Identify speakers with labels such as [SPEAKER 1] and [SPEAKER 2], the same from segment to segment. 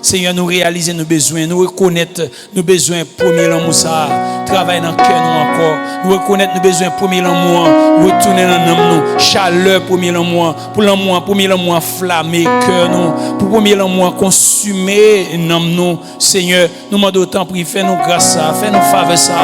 [SPEAKER 1] Seigneur, nous réaliser nos besoins, nous reconnaître nos besoins premier l'amour ça, travailler dans le cœur nous encore, nous reconnaître nos besoins premier l'amour, retourner dans nous, chaleur premier l'amour, pour l'amour premier l'amour enflammer cœur nous, pour premier l'amour consumer nous, Seigneur, nous demandons tant prie, fais-nous grâce ça, fais-nous faveur ça,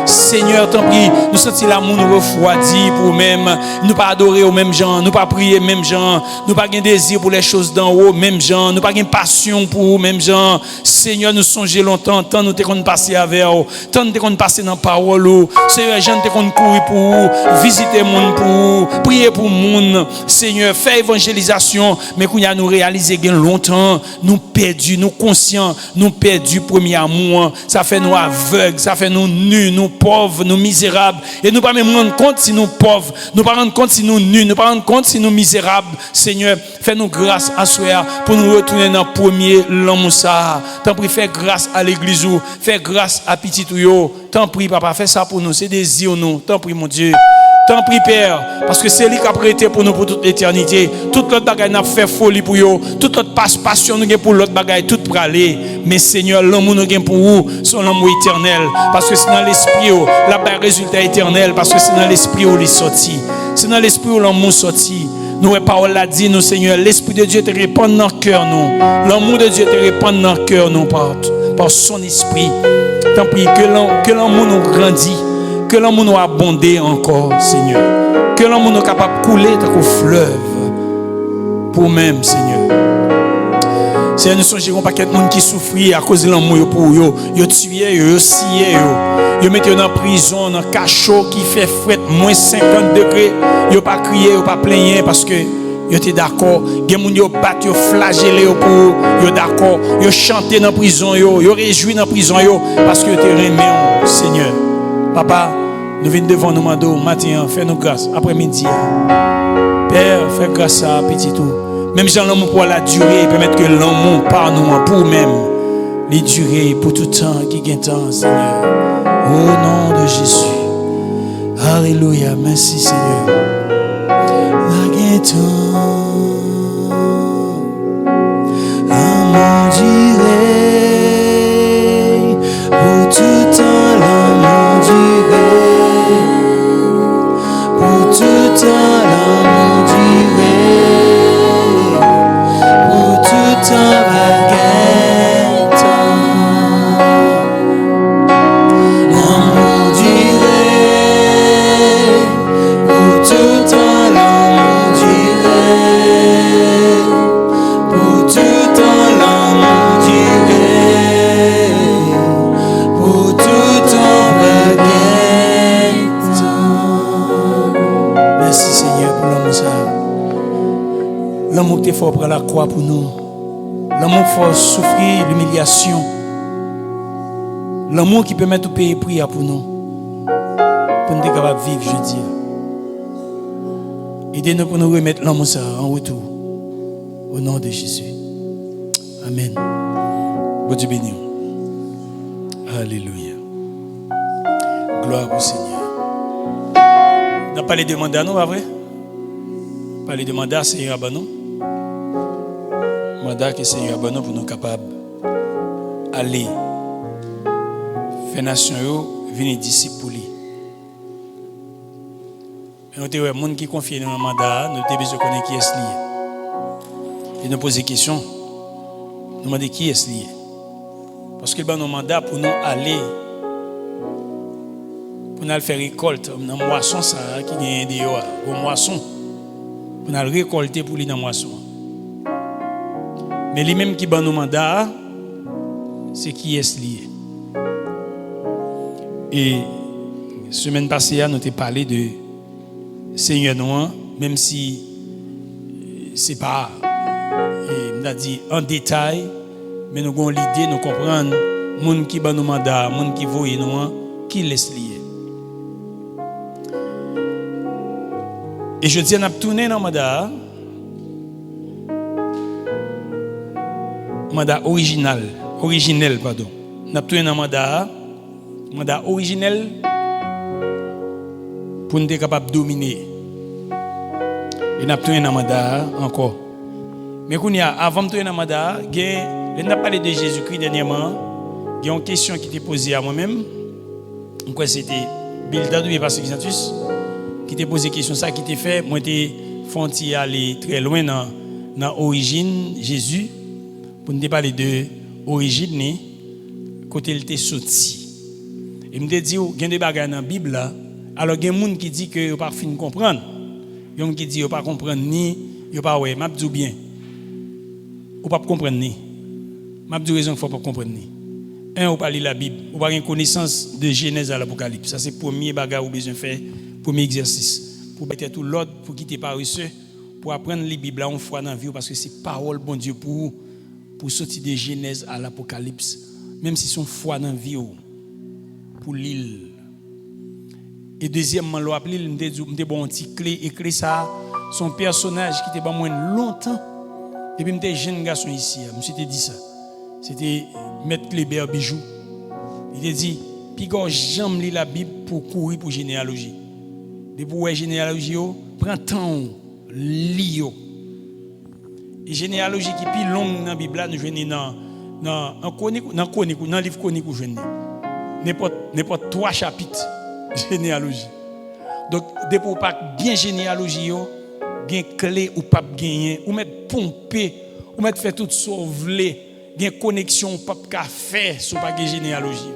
[SPEAKER 1] Seigneur, tant prie, nous sentons l'amour nous refroidi pour même, nous pas adorer aux mêmes gens, nous pas prier même gens, nous pas un désir pour les choses d'en haut même gens, nous pas une passion pour même gens. Seigneur, nous songeons longtemps, tant nous t'es passer avec eux, tant nous t'es passer dans la parole. Seigneur, gens t'es courir pour vous, visiter monde pour vous, prier pour monde. Seigneur, faire évangélisation, mais qu'on y a nous réaliser que longtemps, nous perdus, nous conscients, nous perdus premier amour. Ça fait nous aveugles, ça fait nous nus, nous pauvres, nous misérables. Et nous pas même rendre compte si nous pauvres, nous pas rendre compte si nous nus, nous pas rendre compte si nous misérables. Seigneur, fais-nous grâce à soi pour nous retourner dans le premier l'amour ça. T'en prie, fais grâce à l'église ou, fais grâce à petit ou. T'en prie, papa, fais ça pour nous, c'est désir nous. T'en prie, mon Dieu. T'en prie, Père, parce que c'est lui qui a prêté pour nous pour toute l'éternité. Toute l'autre bagaille n'a fait folie pour vous. Toute l'autre passion nous avons pour l'autre bagaille, tout pour aller. Mais Seigneur, l'amour nous avons pour vous, c'est l'amour éternel. Parce que c'est dans l'esprit, là, le résultat éternel. Parce que c'est dans l'esprit où il est sorti. C'est dans l'esprit où l'amour est sorti. Nous, la parole l'a dit, nous, Seigneur, l'Esprit de Dieu te répand dans le cœur, nous. L'amour de Dieu te répand dans le cœur, nous, par son esprit. Tant pis, que l'amour nous grandit, que l'amour nous abonde encore, Seigneur. Que l'amour nous capable de couler dans le fleuve. Pour même, Seigneur. Seigneur, nous songeons pas qu'il y a des gens qui souffrent à cause de l'amour pour eux. Ils tuent, ils scient, ils mettent dans la prison, dans le cachot qui fait fret, moins 50 degrés. Ils ne pas crier, ils ne pas plaigner parce que ils étaient d'accord. Il y a des gens qui battent, ils flagellent pour eux. Ils sont d'accord. Ils chantent dans la prison, ils réjouissent dans la prison parce que ils étaient remis, Seigneur. Papa, nous venons devant nous demander matin, fais-nous grâce. Après-midi, Père, fais grâce à petit tout. Même si l'amour pour la durée, permettre que l'amour par nous, pour nous-mêmes, les durer pour tout temps qui gagne temps, Seigneur. Au nom de Jésus. Alléluia. Merci, Seigneur. La gagne temps, l'amour duré. Pour tout temps, l'amour duré. Pour tout temps, l'amour duré. L'amour qui est fort prendre la croix pour nous. L'amour qui faut souffrir l'humiliation. L'amour qui permet de payer prix pour nous. Pour nous être capables de vivre, je dis. Aidez-nous pour nous remettre l'amour ça en retour. Au nom de Jésus. Amen. Bon Dieu béni. Alléluia. Gloire au Seigneur. On n'a pas les demander à nous, pas vrai? Pas les demander à Seigneur à nous. Mandat que Seigneur a pour nous capables d'aller faire nation venir disciples pour lui. Mais nous avons des gens qui confient dans le mandat, nous avons besoin de connaître qui est lié. Et nous poser des questions. Nous demander qui est lié. Parce que nous mandat pour nous aller pour nous faire récolte dans la moisson ça qui gagne des moisson pour nous récolter pour lui dans la moisson. Mais lui-même qui bat nos mandats, c'est qui est lié. Et semaine passée, nous avons parlé de Seigneur Noir, même si ce n'est pas dit en détail, mais nous avons l'idée, nous comprenons, les gens qui bat nos mandats, les gens qui voient nous, qui laisse lié. Et je dis, on a tourné dans le mandat originel, pardon. On a tourné dans le mandat originel pour nous être capables de dominer. Et on a tourné dans le mandat encore. Mais avant de tourner dans le mandat, il y a On a parlé de Jésus-Christ dernièrement. Il y a une question qui était posée à moi-même. Quoi c'était Bilda ou Pasteur Xantus qui t'a posé question ça qui t'a fait moi t'ai font aller très loin dans origine Jésus pour nous parler de origine côté il était sorti. Et me dit il y a des bagages dans la Bible là. Alors il y a des gens qui dit que pas fin comprendre. Il y a des gens qui dit pas comprendre ni yo pas ouais, m'a dit bien. Ou pas comprendre ni. M'a dit raison qu'il faut pas comprendre ni. Un, ou pas lire la Bible, ou pas une connaissance de Genèse à l'Apocalypse. Ça c'est le premier bagage ou besoin faire, premier exercice. Pour mettre tout l'ordre, pour quitter paresseux, pour apprendre les Bibles là, on foi dans la vie, parce que c'est parole bon Dieu pour sortir de Genèse à l'Apocalypse. Même si son foi dans la vie, pour l'île. Et deuxièmement, l'on appelé, il me bon un petit clé, écrit ça, son personnage qui était pas moins longtemps. Et puis, il jeune garçon ici, je me dit ça. C'était Maître Kléber Bijou. Il a dit, puis quand j'aime lire la Bible pour courir pour généalogie. Depuis pour généalogie, prends temps, lis. Et généalogie qui est plus longue dans la Bible, nous venons dans le livre chronique, n'importe 3 chapitres généalogie. Donc, depuis pour pas bien généalogie, bien clé ou pas gagner, ou mettre pomper, ou mettre faire tout sauver. Il y a une connexion pas faire sur pas de généalogie.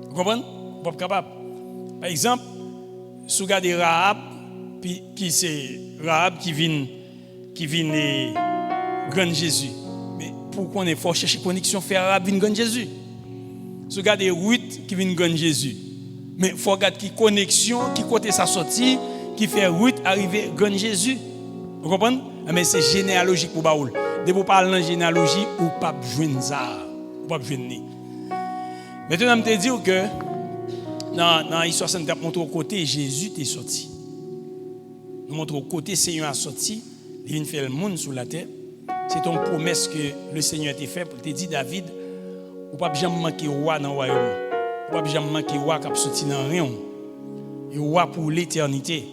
[SPEAKER 1] Vous comprenez? Pas capable. Par exemple, si vous regardez Rahab, qui c'est Rahab qui vient grand Jésus. Mais pourquoi on est fort chercher connexion faire Rahab vient grand Jésus? Si vous regardez Ruth qui vient grand Jésus. Mais il faut regarder qui connexion, qui côté sa sortie, qui fait Ruth arriver grand Jésus. Vous comprenez? Mais c'est généalogique pour Baoul. De vous parler de généalogie ou pas joindre ça, ou pas joindre. Maintenant, je te dire que dans l'histoire sainte, nous montre au côté Jésus est sorti. Nous montre au côté Seigneur a sorti, il vient faire le monde sur la terre. C'est une promesse que le Seigneur a fait pour te dire David, ou pas jamais manquer roi dans le royaume. Ou pas jamais manquer roi qui a sorti dans rien. Et roi pour l'éternité.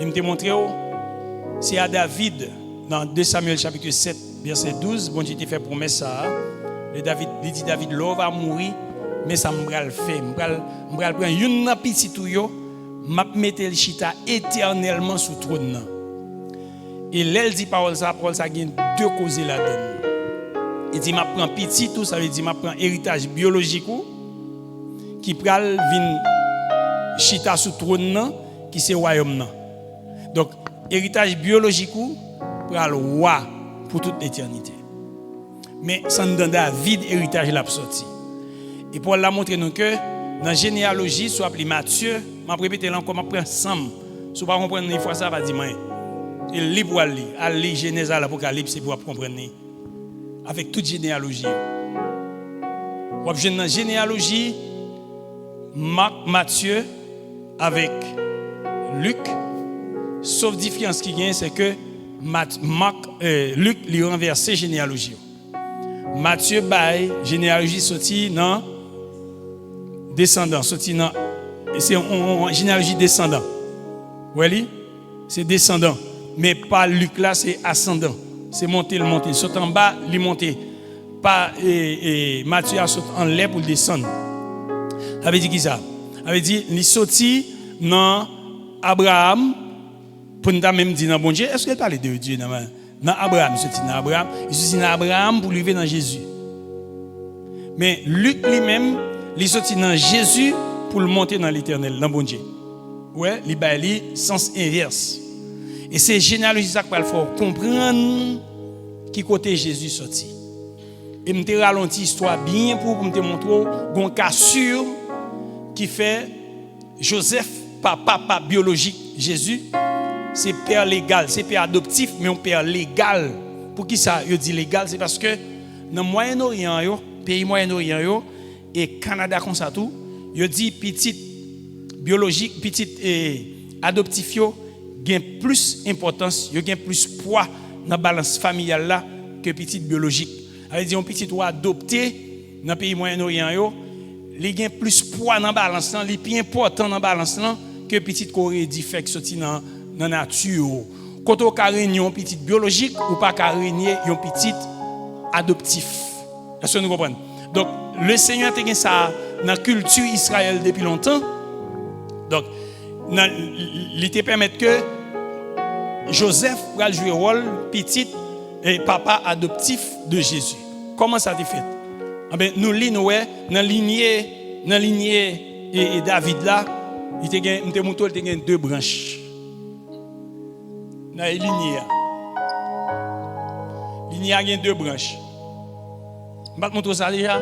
[SPEAKER 1] Il me montré c'est à David dans 2 Samuel chapitre 7 verset 12, bon Dieu t'a fait promesse ça. Il dit David l'homme va mourir mais ça m'bral le faire, m'bral prendre une petit tout yo, m'a mettre le chita éternellement sous trône. Et l'elle dit parole ça gagne 2 causes là-dedans. Il dit m'a prend petit tout, ça veut dire m'a prend héritage biologique qui pral vinn chita sous trône qui c'est royaume. Donc héritage biologique pour le roi pour toute l'éternité. Mais ça nous donne David héritage l'a sorti. Et pour la montrer nous que dans la généalogie, soit appelé Matthieu, m'a répété encore, m'a pris ensemble. Si vous ne comprenez pas une fois ça, va dire moi. Il lit pour aller, aller Genèse à l'Apocalypse c'est pour comprendre avec toute généalogie. Vous avez dans la généalogie Matthieu avec Luc. Sauf différence qui gagne, c'est que Luc lui renversé généalogie. Matthieu bail généalogie sorti dans descendant, sorti dans c'est une généalogie descendant. Oui, c'est descendant, mais pas Luc là, c'est ascendant. C'est monter, saute en bas, lui monter. Pas Matthieu saute en l'air pour descendre. Ça veut dire qui ça? Ça veut dire il sorti dans Abraham. Pour nous même dire dans bon Dieu, est-ce qu'elle parle de Dieu dans Abraham, il sortit dans Abraham pour arriver dans Jésus. Mais Luc lui-même, il sortit dans Jésus pour le monter dans l'éternel, dans bon Dieu. Ouais, il a le sens inverse. Et c'est généalogie ça qu'il faut comprendre qui côté Jésus sorti. Et je te ralenti l'histoire bien pour me montrer un cas sûr qui fait Joseph, papa biologique Jésus. C'est père légal, c'est père adoptif, mais un père légal. Pour qui ça, je dis légal, c'est parce que dans le Moyen-Orient, pays Moyen-Orient et Canada comme ça tout, je dis petit biologique, petit adoptif, gain plus importance, gain plus poids dans la balance familiale là que petit biologique. Ça veut dire un petit ou adopté dans le pays Moyen-Orient, il gain plus poids dans la balance, il est plus important dans la balance que petit Corée dit fait sorti dans la nature. quand on a un petit biologique ou pas régner un petit adoptif. Est-ce que nous comprenons? Donc, le Seigneur a ça dans la culture israélienne depuis longtemps. Donc, il te permet que Joseph va jouer le rôle petit et papa adoptif de Jésus. Comment ça a été fait? Nous lisons dans la lignée et David là, il y a deux branches. Dans la lignée, il y a deux branches. Je vais te montrer ça déjà.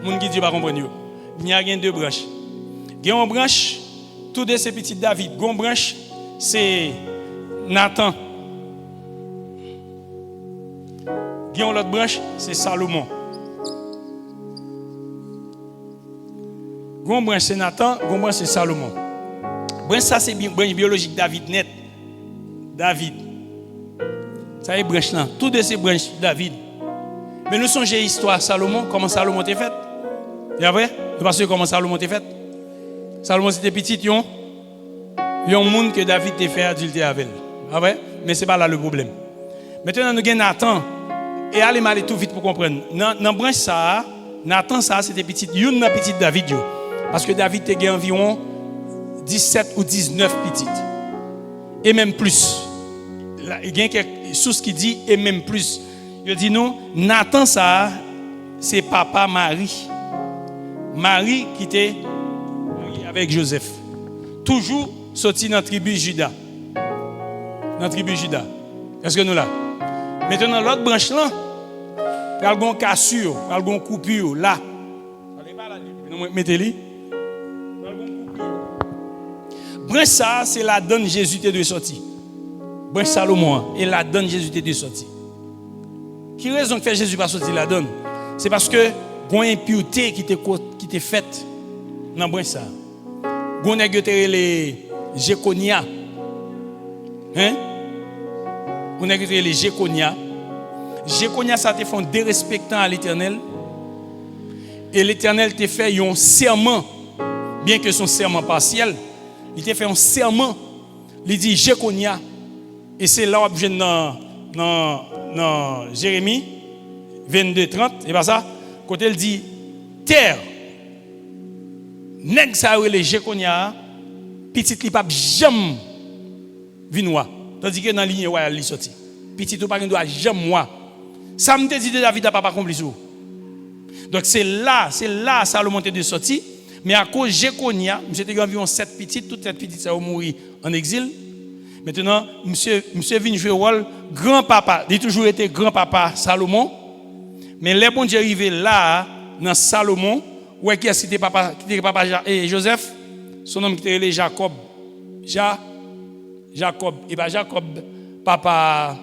[SPEAKER 1] Les gens qui disent pas comprendre. Il y a deux branches. Il y a une branche, tous de ces petits David. Une branche, c'est Nathan. Il y a une autre branche, c'est Salomon. Une branche, c'est Nathan. Une branche, c'est Salomon. Branche, ça, c'est une branche biologique David net. David. Ça y est, branche là. Toutes de ces branches David. Mais nous songez l'histoire Salomon, comment Salomon était fait. C'est vrai? Nous pensons comment Salomon était fait. Salomon c'était petit, il y a un monde que David t'a fait adultère avec. C'est vrai? Mais ce n'est pas là le problème. Maintenant, nous avons Nathan. Et allez aller tout vite pour comprendre. Dans la branche ça, Nathan ça c'était petit. Il y a une petite David. Parce que David a environ 17 ou 19 petites. Et même plus. Il y a quelque chose qui dit et même plus. Je dis nous, Nathan ça, c'est papa Marie. Marie qui était avec Joseph. Toujours sorti dans la tribu Juda. Dans la tribu Juda. Est-ce que nous là? Maintenant, l'autre branche là, il y a une cassure, il y a une coupure là. Mettez-le. Branche ça, c'est la donne Jésus de sorti. Branche Salomon, et la donne Jésus de sorti. Qui raison que fait Jésus pas sortir la donne? C'est parce que il y a une impureté qui était faite dans branche ça. Il y a les Jéconia. Hein? On a les Jéconia. Jéconia, ça te fait dérespectant à l'Éternel. Et l'Éternel te fait un serment, bien que son serment partiel, il te fait un serment. Il dit Jéconia. Et c'est là où je dans Jérémie 22, 30. Et pas ça. Quand elle dit terre, nèg ça les Jéconia, petit li pas jamais vinois. Tandis que dans la ligne royale, il sorti. Petit ou pas doit jamais moi. Ça me dit de David n'a pas accompli ça. Donc c'est là Salomon était sorti, mais à cause de Jéconia, monsieur était environ 7 petites, toutes 7 petites ça ont mouru en exil. Maintenant, monsieur vient jouer rôle grand-papa, il a toujours été grand-papa Salomon. Mais les bon Dieu arrivé là dans Salomon, ouais qui a cité papa Joseph, son nom qui était Jacob. Jacob, et pas Jacob, papa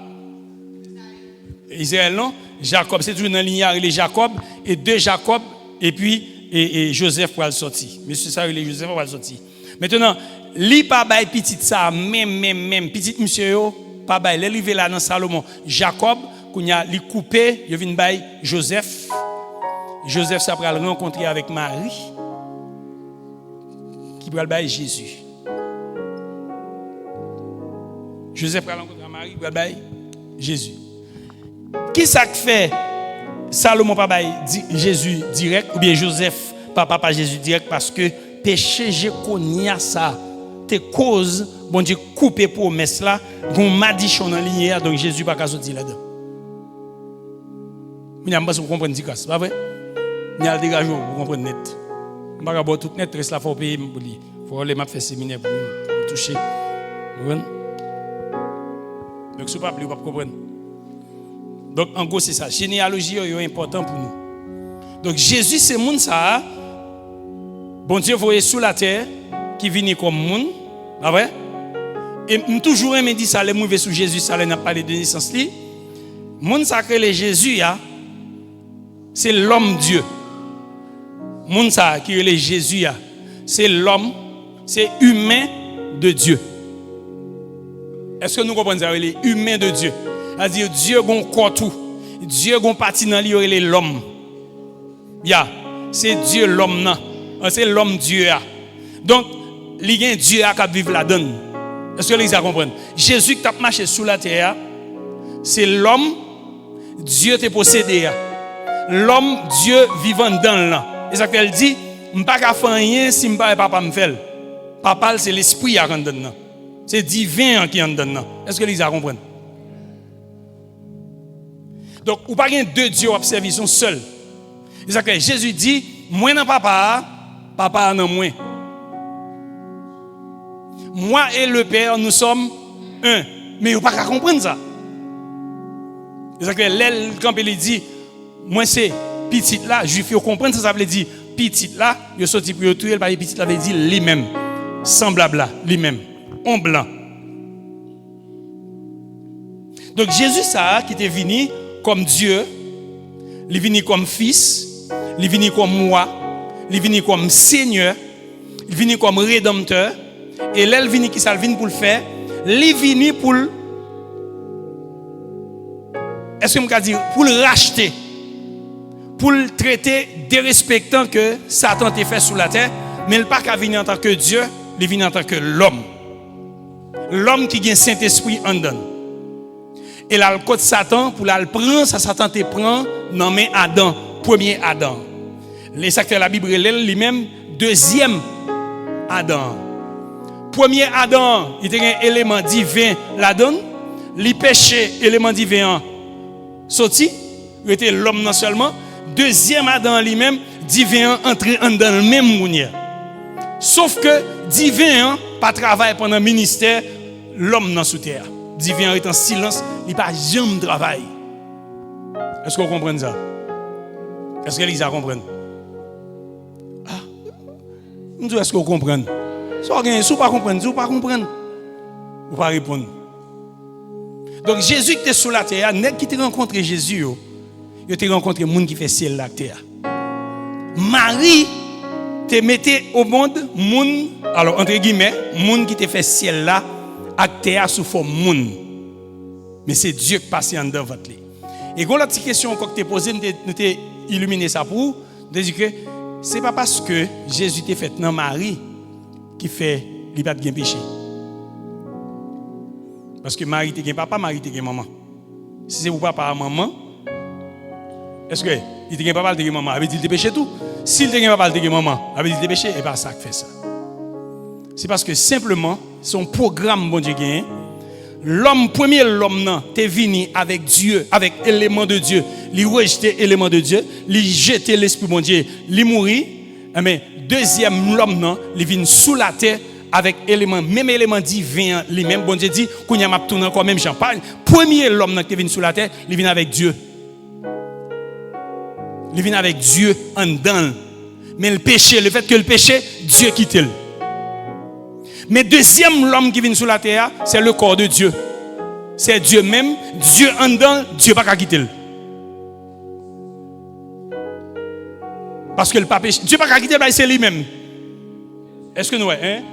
[SPEAKER 1] Israël, non? Jacob, c'est toujours dans la ligne, il est Jacob, et deux Jacob, et puis et Joseph pour le sortir. Monsieur ça, il est Joseph pour le sortir. Maintenant, li pas bail petit ça, même, petit monsieur, pas bail, l'arrivé là dans Salomon, Jacob, qu'on a li coupé, il vient bail Joseph. Joseph, ça va le rencontrer avec Marie, qui va le bail Jésus. Joseph va rencontrer Marie, qui va le bail Jésus. Qui ça fait Salomon pas bail Jésus direct ou bien Joseph pas Jésus direct parce que péché Jéconia ça te cause bon Dieu couper promesse là gon madichon dans ligne donc Jésus pas sortir là-dedans. Vous pas comprendre dit c'est pas vrai? Ni al dégage pour comprendre net. On va pas tout net reste là faut payer pour lui. Faut aller m'a faire séminaire pour toucher. Donc si pas plus pas comprendre. Donc en gros c'est ça, généalogie est important pour nous. Donc Jésus c'est monde ça. Bon Dieu voyait sous la terre qui vient comme monde, pas vrai? Et toujours me dit ça les mauvais sous Jésus ça n'a pas parlé de naissance li. Monde ça que les Jésus c'est l'homme Dieu. Monde ça qui est Jésus c'est l'homme, c'est humain de Dieu. Est-ce que nous comprenons ça? Il est humain de Dieu. C'est-à-dire Dieu gon corps tout. Dieu gon parti dans lui est l'homme. C'est Dieu l'homme non. C'est l'homme Dieu. Donc il y a Dieu qui vivre là-dedans. Est-ce que les a compris? Jésus qui a marché sous la terre, c'est l'homme, Dieu t'a possédé. L'homme, Dieu vivant dans là. Et ça qu'elle dit, je ne peux pas faire rien si papa me fait. Papa, c'est l'esprit qui est dedans. C'est divin qui est dedans. Est-ce que les a compris? Donc, ou pas deux dieux à servir, ils sont seuls. Et ça que Jésus dit, moi dans papa, papa dans moi. Moi et le Père, nous sommes un. Mais vous ne pouvez pas comprendre ça. C'est ça que l'aile, quand il dit, moi c'est petit là, juif, vous comprenez ça, ça veut dire petit là, il sorti pour tuer, le petit là veut dire lui-même, semblable là, lui-même, en blanc. Donc Jésus, ça, qui était venu comme Dieu, il est venu comme fils, il est venu comme moi, il est venu comme Seigneur, il est venu comme rédempteur. Et là, il vient qui ça vient pour le faire. Il vient pour est-ce que je peux dire pour le racheter, pour le traiter dérespectant que Satan t'a fait sur la terre, mais il ne pas qu'à venir en tant que Dieu, il vient en tant que l'homme. L'homme qui a le Saint-Esprit en dedans. Et là, le côté Satan, pour le prendre, ça Satan te prend, nommé Adam, premier Adam. Les secteurs de la Bible, lui-même, deuxième Adam. Premier Adam, il était un élément divin là-dedans. Le péché, élément divin, sorti. Il était l'homme non seulement. Deuxième Adam lui-même, divin entré dans le même monde. Sauf que divin pas travaille pendant le ministère, l'homme dans sous terre. Divin est en silence, il pas jamais travail. Est-ce que vous comprenez ça? Est-ce que Lisa comprend? Ah, est-ce que vous comprenez? Si vous ne pas comprendre, vous ne pas comprendre. Vous ne pas répondre. Donc Jésus qui était sur la terre, net qui t'a rencontré Jésus, il t'a rencontré monde qui fait ciel la terre. Marie te mettait au monde monde, alors entre guillemets, monde qui te fait ciel là, à terre sous forme monde. Mais c'est Dieu qui passe en dedans votre lit. Et quand la petite question que tu posée, nous t'ai illuminé ça pour vous, de dire que c'est pas parce que Jésus t'a fait dans Marie qui fait il pas de péché. Parce que Marie t'es papa, Marie t'es maman. Si c'est pour papa et maman, est-ce que il t'es papa, t'es maman, avait dit il péché tout? S'il t'es papa, t'es maman, avait dit il péché, et pas ça qui fait ça. C'est parce que simplement son programme bon Dieu gagne. L'homme premier l'homme non, t'es venu avec Dieu, avec élément de Dieu. Il rejeté élément de Dieu, il jeté l'esprit bon Dieu, il mourit. Mais deuxième l'homme non, il vient sous la terre avec élément, même élément divin lui-même. Bon Dieu dit qu'on y a tourné encore même champagne. Premier l'homme qui vient sous la terre, il vient avec Dieu. Il vient avec Dieu en dedans. Mais le péché, le fait que le péché, Dieu quitte. Mais deuxième l'homme qui vient sous la terre, c'est le corps de Dieu. C'est Dieu même, Dieu en dedans, Dieu pas quitter. Parce que le pape, Dieu pas quitter, c'est lui-même. Est-ce que nous, hein?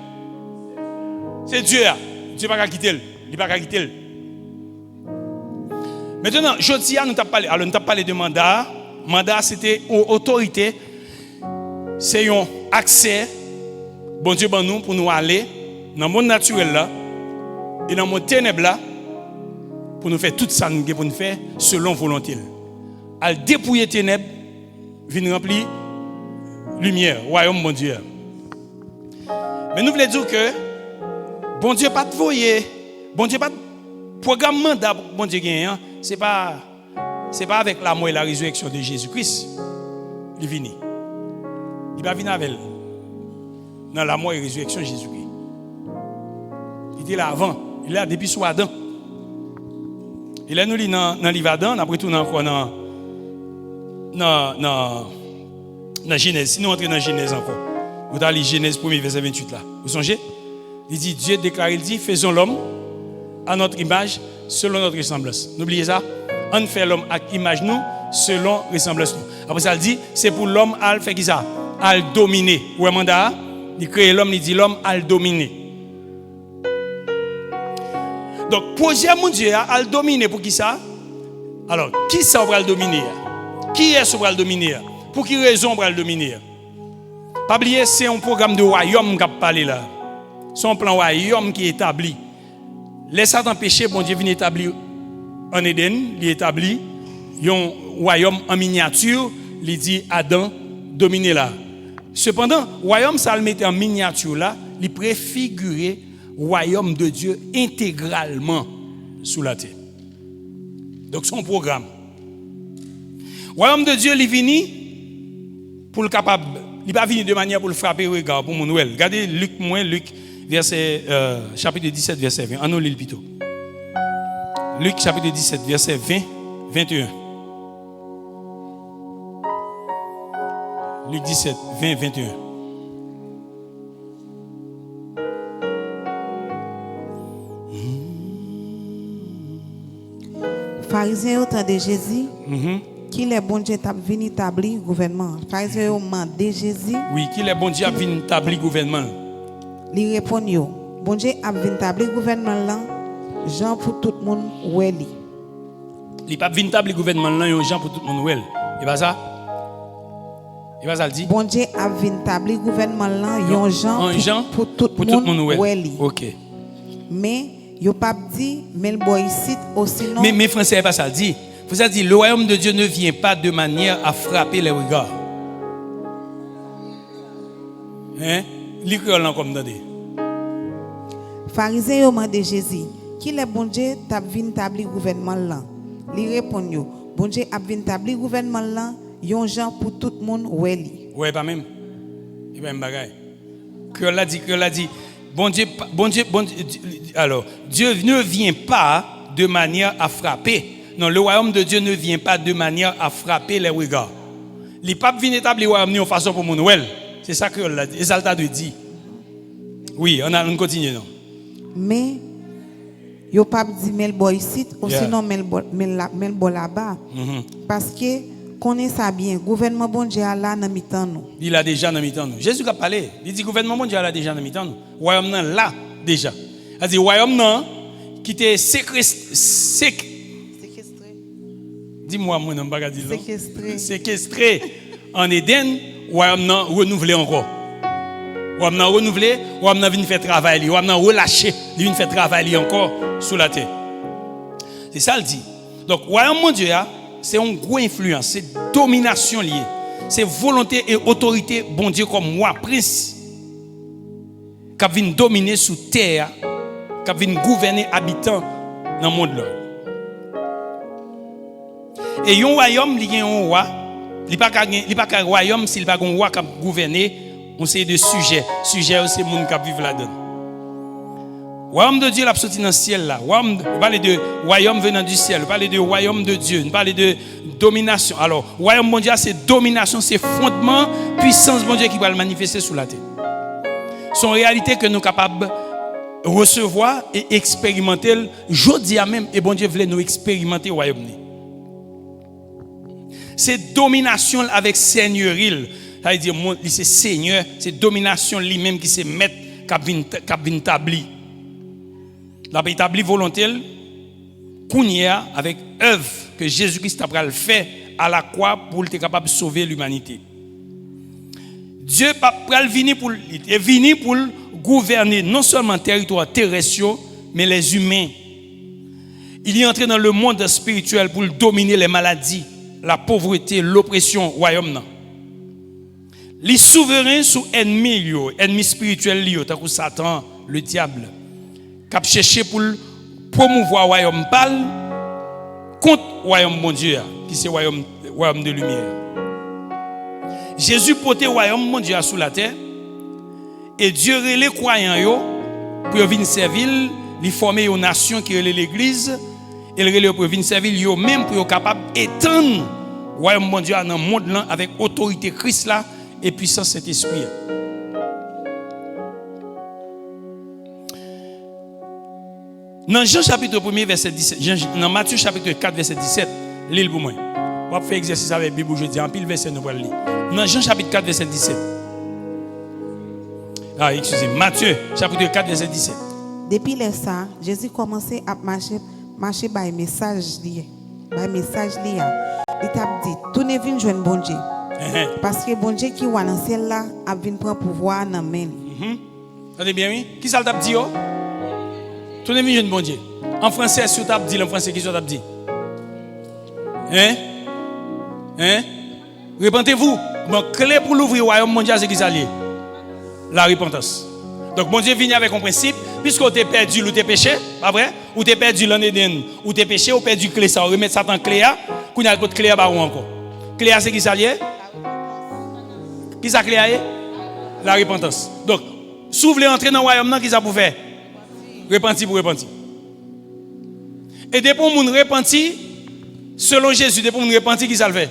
[SPEAKER 1] C'est Dieu, Dieu pas quitter, il pas quitter. Maintenant, je dis nous t'ai parlé, alors nous t'ai parlé de mandat. Mandat c'était autorité, c'est un accès, bon Dieu ben nous pour nous aller dans le monde naturel là et dans le monde ténèbre là pour nous faire tout ça nous pour nous faire selon volonté. À dépouiller ténèbres, venir remplir lumière, royaume bon Dieu. Mais nous voulons dire que bon Dieu pas de voyer, bon Dieu pas de programme mandat bon Dieu gagne, c'est pas avec la mort et la résurrection de Jésus-Christ. Il vient. Il va venir avec elle. Dans la mort et la résurrection de Jésus-Christ. Il était là avant. Il est là depuis sous Adam. Il est nous dans le livre d'Adam, après tout encore dans Genèse. Si nous entrons dans Genèse encore. Vous allez Genèse 1er verset 28 là. Vous songez? Il dit, Dieu déclare, il dit, faisons l'homme à notre image, selon notre ressemblance. N'oubliez ça. On fait l'homme à image nous, selon ressemblance nous. Après ça, il dit, c'est pour l'homme à faire qui ça? À le dominer. Ou un mandat, il crée l'homme, il dit l'homme à le dominer. Donc, projet mon Dieu à le dominer pour qui ça? Alors, qui ça va le dominer? Qui est-ce qui va le dominer? Pour quelle raison va le dominer? Pas oublier, c'est un programme de royaume qu'a parlé là. C'est un plan royaume qui est établi. Les Satan péché, bon Dieu vient établir en Éden, il établit un royaume en miniature, il dit Adam dominer là. Cependant, royaume ça le mettait en miniature là, il préfigurait royaume de Dieu intégralement sous la terre. Donc son programme. Royaume de Dieu, il vient pour le capable, il pas venir de manière pour le frapper regard pour mon Noël. Regardez Luc verset chapitre 17 verset 20. En lit plutôt. Luc chapitre 17 verset 20 21. Luc 17 20 21.
[SPEAKER 2] Pharisiens autant de Jésus, qu'il est bon Dieu t'a venu établir gouvernement. Pharisiens demandé Jésus.
[SPEAKER 1] Oui, qu'il est bon Dieu a venu établir gouvernement.
[SPEAKER 2] Il répond yo, bon Dieu a venu établir gouvernement là, Jean pour tout le monde oué li.
[SPEAKER 1] Il pas venu établir gouvernement là, yon Jean pour tout le monde oué. Et pas ça? Et pas ça le dit?
[SPEAKER 2] Bon Dieu a venu établir gouvernement là, yon Jean pour tout le monde oué li.
[SPEAKER 1] OK.
[SPEAKER 2] Mais yo pas dit mais le boy ici aussi non.
[SPEAKER 1] Mais français pas ça le dit. Vous avez dit le royaume de Dieu ne vient pas de manière à frapper les regards. Hein? L'école là comme donnez.
[SPEAKER 2] Pharisiens ont demandé Jésus, qui est bon Dieu t'a vinn établir gouvernement là. Il répond yo, bon Dieu a vinn établir gouvernement là, yon gens pour tout le monde oué li.
[SPEAKER 1] Ouais pas même. Il pas même bagaille. Que l'a dit, bon Dieu, alors Dieu ne vient pas de manière à frapper. Non, le royaume de Dieu ne vient pas de manière à frapper les regards. Les papes viennent établir le royaume en façon pour mon Noël. C'est ça que l'a dit. Et ça l'a dit. Oui, on continue non.
[SPEAKER 2] Mais yo pas dit mais le boy ici ou sinon mais le boy là-bas. Parce que connaît ça bien, gouvernement bon Dieu là dans mi-temps nous.
[SPEAKER 1] Il a déjà dans mi-temps nous. Jésus a parlé, il dit gouvernement bon Dieu là déjà dans mi-temps nous. Royaume là déjà. Il dit royaume non qui était séquestré. Dis-moi moi non pas dire non. Séquestré en Éden, royaume non renouvelé encore. Royaume non renouvelé, royaume non vient faire travail, royaume non relâché, il vient faire travail encore sous la terre. C'est ça le dit. Donc royaume mon Dieu c'est une grosse influence, c'est domination liée. C'est volonté et autorité bon Dieu comme moi prince qui vient dominer sous terre, qui vient gouverner habitants dans le monde là. Et un royaume, il y a un roi. Il n'y a pas un royaume s'il n'y a pas un roi qui gouverne. On sait de sujets. Sujets, c'est les gens qui vivent là-dedans. Le royaume de Dieu, il a sorti dans le ciel là. On parle de royaume venant du ciel. On parle de royaume de Dieu. On parle de domination. Alors, le royaume mondial, c'est domination, c'est fondement, puissance mondiale qui va le manifester sous la terre. C'est une réalité que nous sommes capables de recevoir et expérimenter. Aujourd'hui même, et bon Dieu voulait nous expérimenter le royaume. C'est domination avec seigneuril. Ça veut dire c'est Seigneur, c'est domination lui-même qui se met qui vient établir. La établi volontaire kounia avec œuvre que Jésus-Christ a fait à la croix pour être capable de sauver l'humanité. Dieu est venu pour gouverner non seulement le territoire terrestre mais les humains. Il est entré dans le monde spirituel pour dominer les maladies, la pauvreté, l'oppression, royaume. Les souverains sont ennemis spirituels, tant que Satan, le diable, qui a cherché pour promouvoir le royaume pâle contre le royaume bon Dieu, qui est le royaume de lumière. Jésus portait le royaume bon Dieu sous la terre, et Dieu les croyants pour venir servir, les former une nation qui est l'église. Et le pour venir servir yo même pour être capable d'étendre le royaume mondial dans le monde là avec autorité Christ là et puissance Saint-Esprit. Dans Jean chapitre 1 verset 17, dans Matthieu chapitre 4 verset 17, lis pour moi. On va faire exercice avec la Bible aujourd'hui en pile verset nous va lire. Dans Jean chapitre 4 verset 17. Ah, excusez, Matthieu chapitre 4 verset 17.
[SPEAKER 2] Depuis ça, Jésus commençait à marcher par message lié. Par message lié. Il t'a dit, tout ne vient joindre bon Dieu. Parce que bon Dieu qui est dans le ciel là, a vient prendre pouvoir dans main.
[SPEAKER 1] Attendez bien oui. Qui ça t'a dit Tournez venu bon Dieu. En français, si tu as dit, en français, qui tu as dit? Hein? Repentez-vous. Bon, clé pour l'ouvrir au royaume mondial, c'est qui ça lié? La repentance. Donc, bon Dieu vient avec un principe, puisque tu es perdu ou tu es péché, pas vrai? Ou tu es perdu l'an Eden, ou tu es péché, ou perdu clé ça, remettre ça dans clé, qu'on a l'autre clé à barou encore. Clé c'est qui ça lié? Qui ça clé est? La repentance. Donc, si vous voulez entrer dans le royaume, qui ça pour faire? Repentir pour repentir. Et dès pour nous repentir, selon Jésus, dès pour nous repentir, qui ça le fait?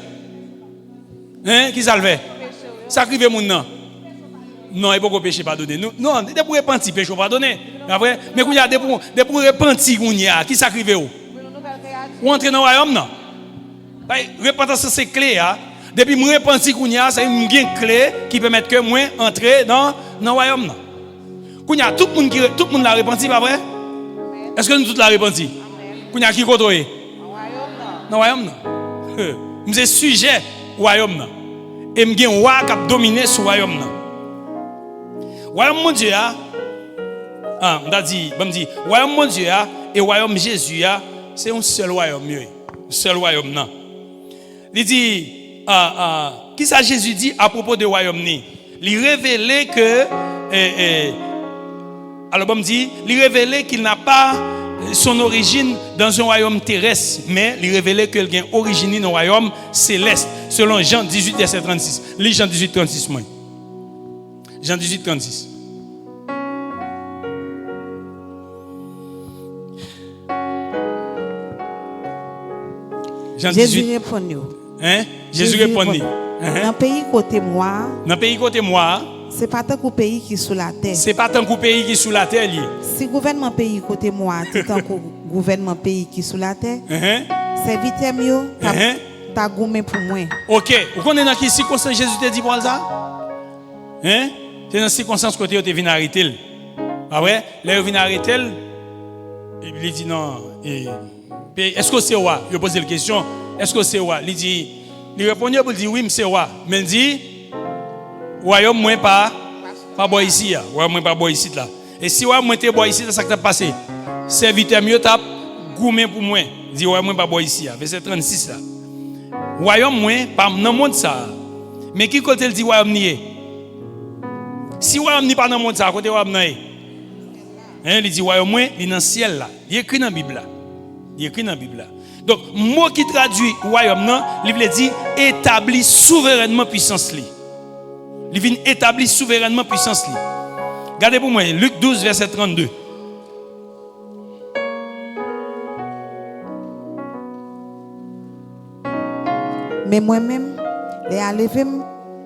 [SPEAKER 1] Hein? Qui ça le fait? Sacrifier mon nom. Non, il n'y a pas de péché pardonné. Non, dès pour repentir, péché pardonné. Mais quand il y a dès pour repentir, qui sacrifie où? Ou entrer dans le royaume, non? Repentance, c'est clé. Depuis que je repentis, c'est une clé qui permet que moi entrer dans le royaume. Tout le monde l'a repenti, pas vrai? Est-ce que nous tous l'a repenti? Qui contrôle? Dans le royaume. Nous sommes sujets au royaume. Et nous avons un roi qui a dominé sur le royaume. Le royaume mon Dieu, le royaume mon Dieu et le royaume Jésus, c'est un seul royaume. Un seul royaume. Il dit, qui ça Jésus dit à propos du royaume? Il révélait que, il révélait qu'il n'a pas son origine dans un royaume terrestre, mais il révélait qu'il a une origine dans un royaume céleste, selon Jean 18, verset 36. Lis Jean 18, 36. Moi. Jean 18, 36. Jean 18.
[SPEAKER 2] Jésus répond.
[SPEAKER 1] Hein? Jésus répond.
[SPEAKER 2] Dans le pays côté moi.
[SPEAKER 1] Dans le pays côté moi.
[SPEAKER 2] C'est pas tant qu'au pays qui est sous la terre.
[SPEAKER 1] C'est pas tant qu'au pays qui est sous la terre.
[SPEAKER 2] Si le gouvernement pays côté moi, c'est tant qu'au gouvernement pays qui est sous la terre. C'est vite mieux. T'as gommé pour moi.
[SPEAKER 1] Ok. Vous connaissez dans quelle circonstance Jésus t'a dit pour ça? Hein? C'est dans circonstance côté où tu viens arrêter. Ah ouais? Là, il vient arrêter. Il dit non. Est-ce que c'est roi? Il pose la question. Est-ce que c'est roi? Il répond pour dire oui, c'est roi. Mais il dit, royaume moins pas bois ici. Royaume moins pas bois ici là. Et si royaume moins te bois ici, c'est ça qui t'a passé. Serviteur mieux t'a gourmé pour moi. Il dit royaume moins pas bois ici. Verset 36 là. Royaume moins pas dans le monde ça. Mais qui côté il dit royaume nié? Si royaume n'est pas dans le monde ça, côté royaume nié. Il dit royaume moins, il est dans le ciel là. Il est écrit dans la Bible là. Il est écrit dans la Bible là. Donc, mot qui traduit royaume, il veut dire établi souverainement puissance. Il vient établir souverainement puissance. Regardez pour moi, Luc 12, verset 32.
[SPEAKER 2] Mais moi-même, les enlever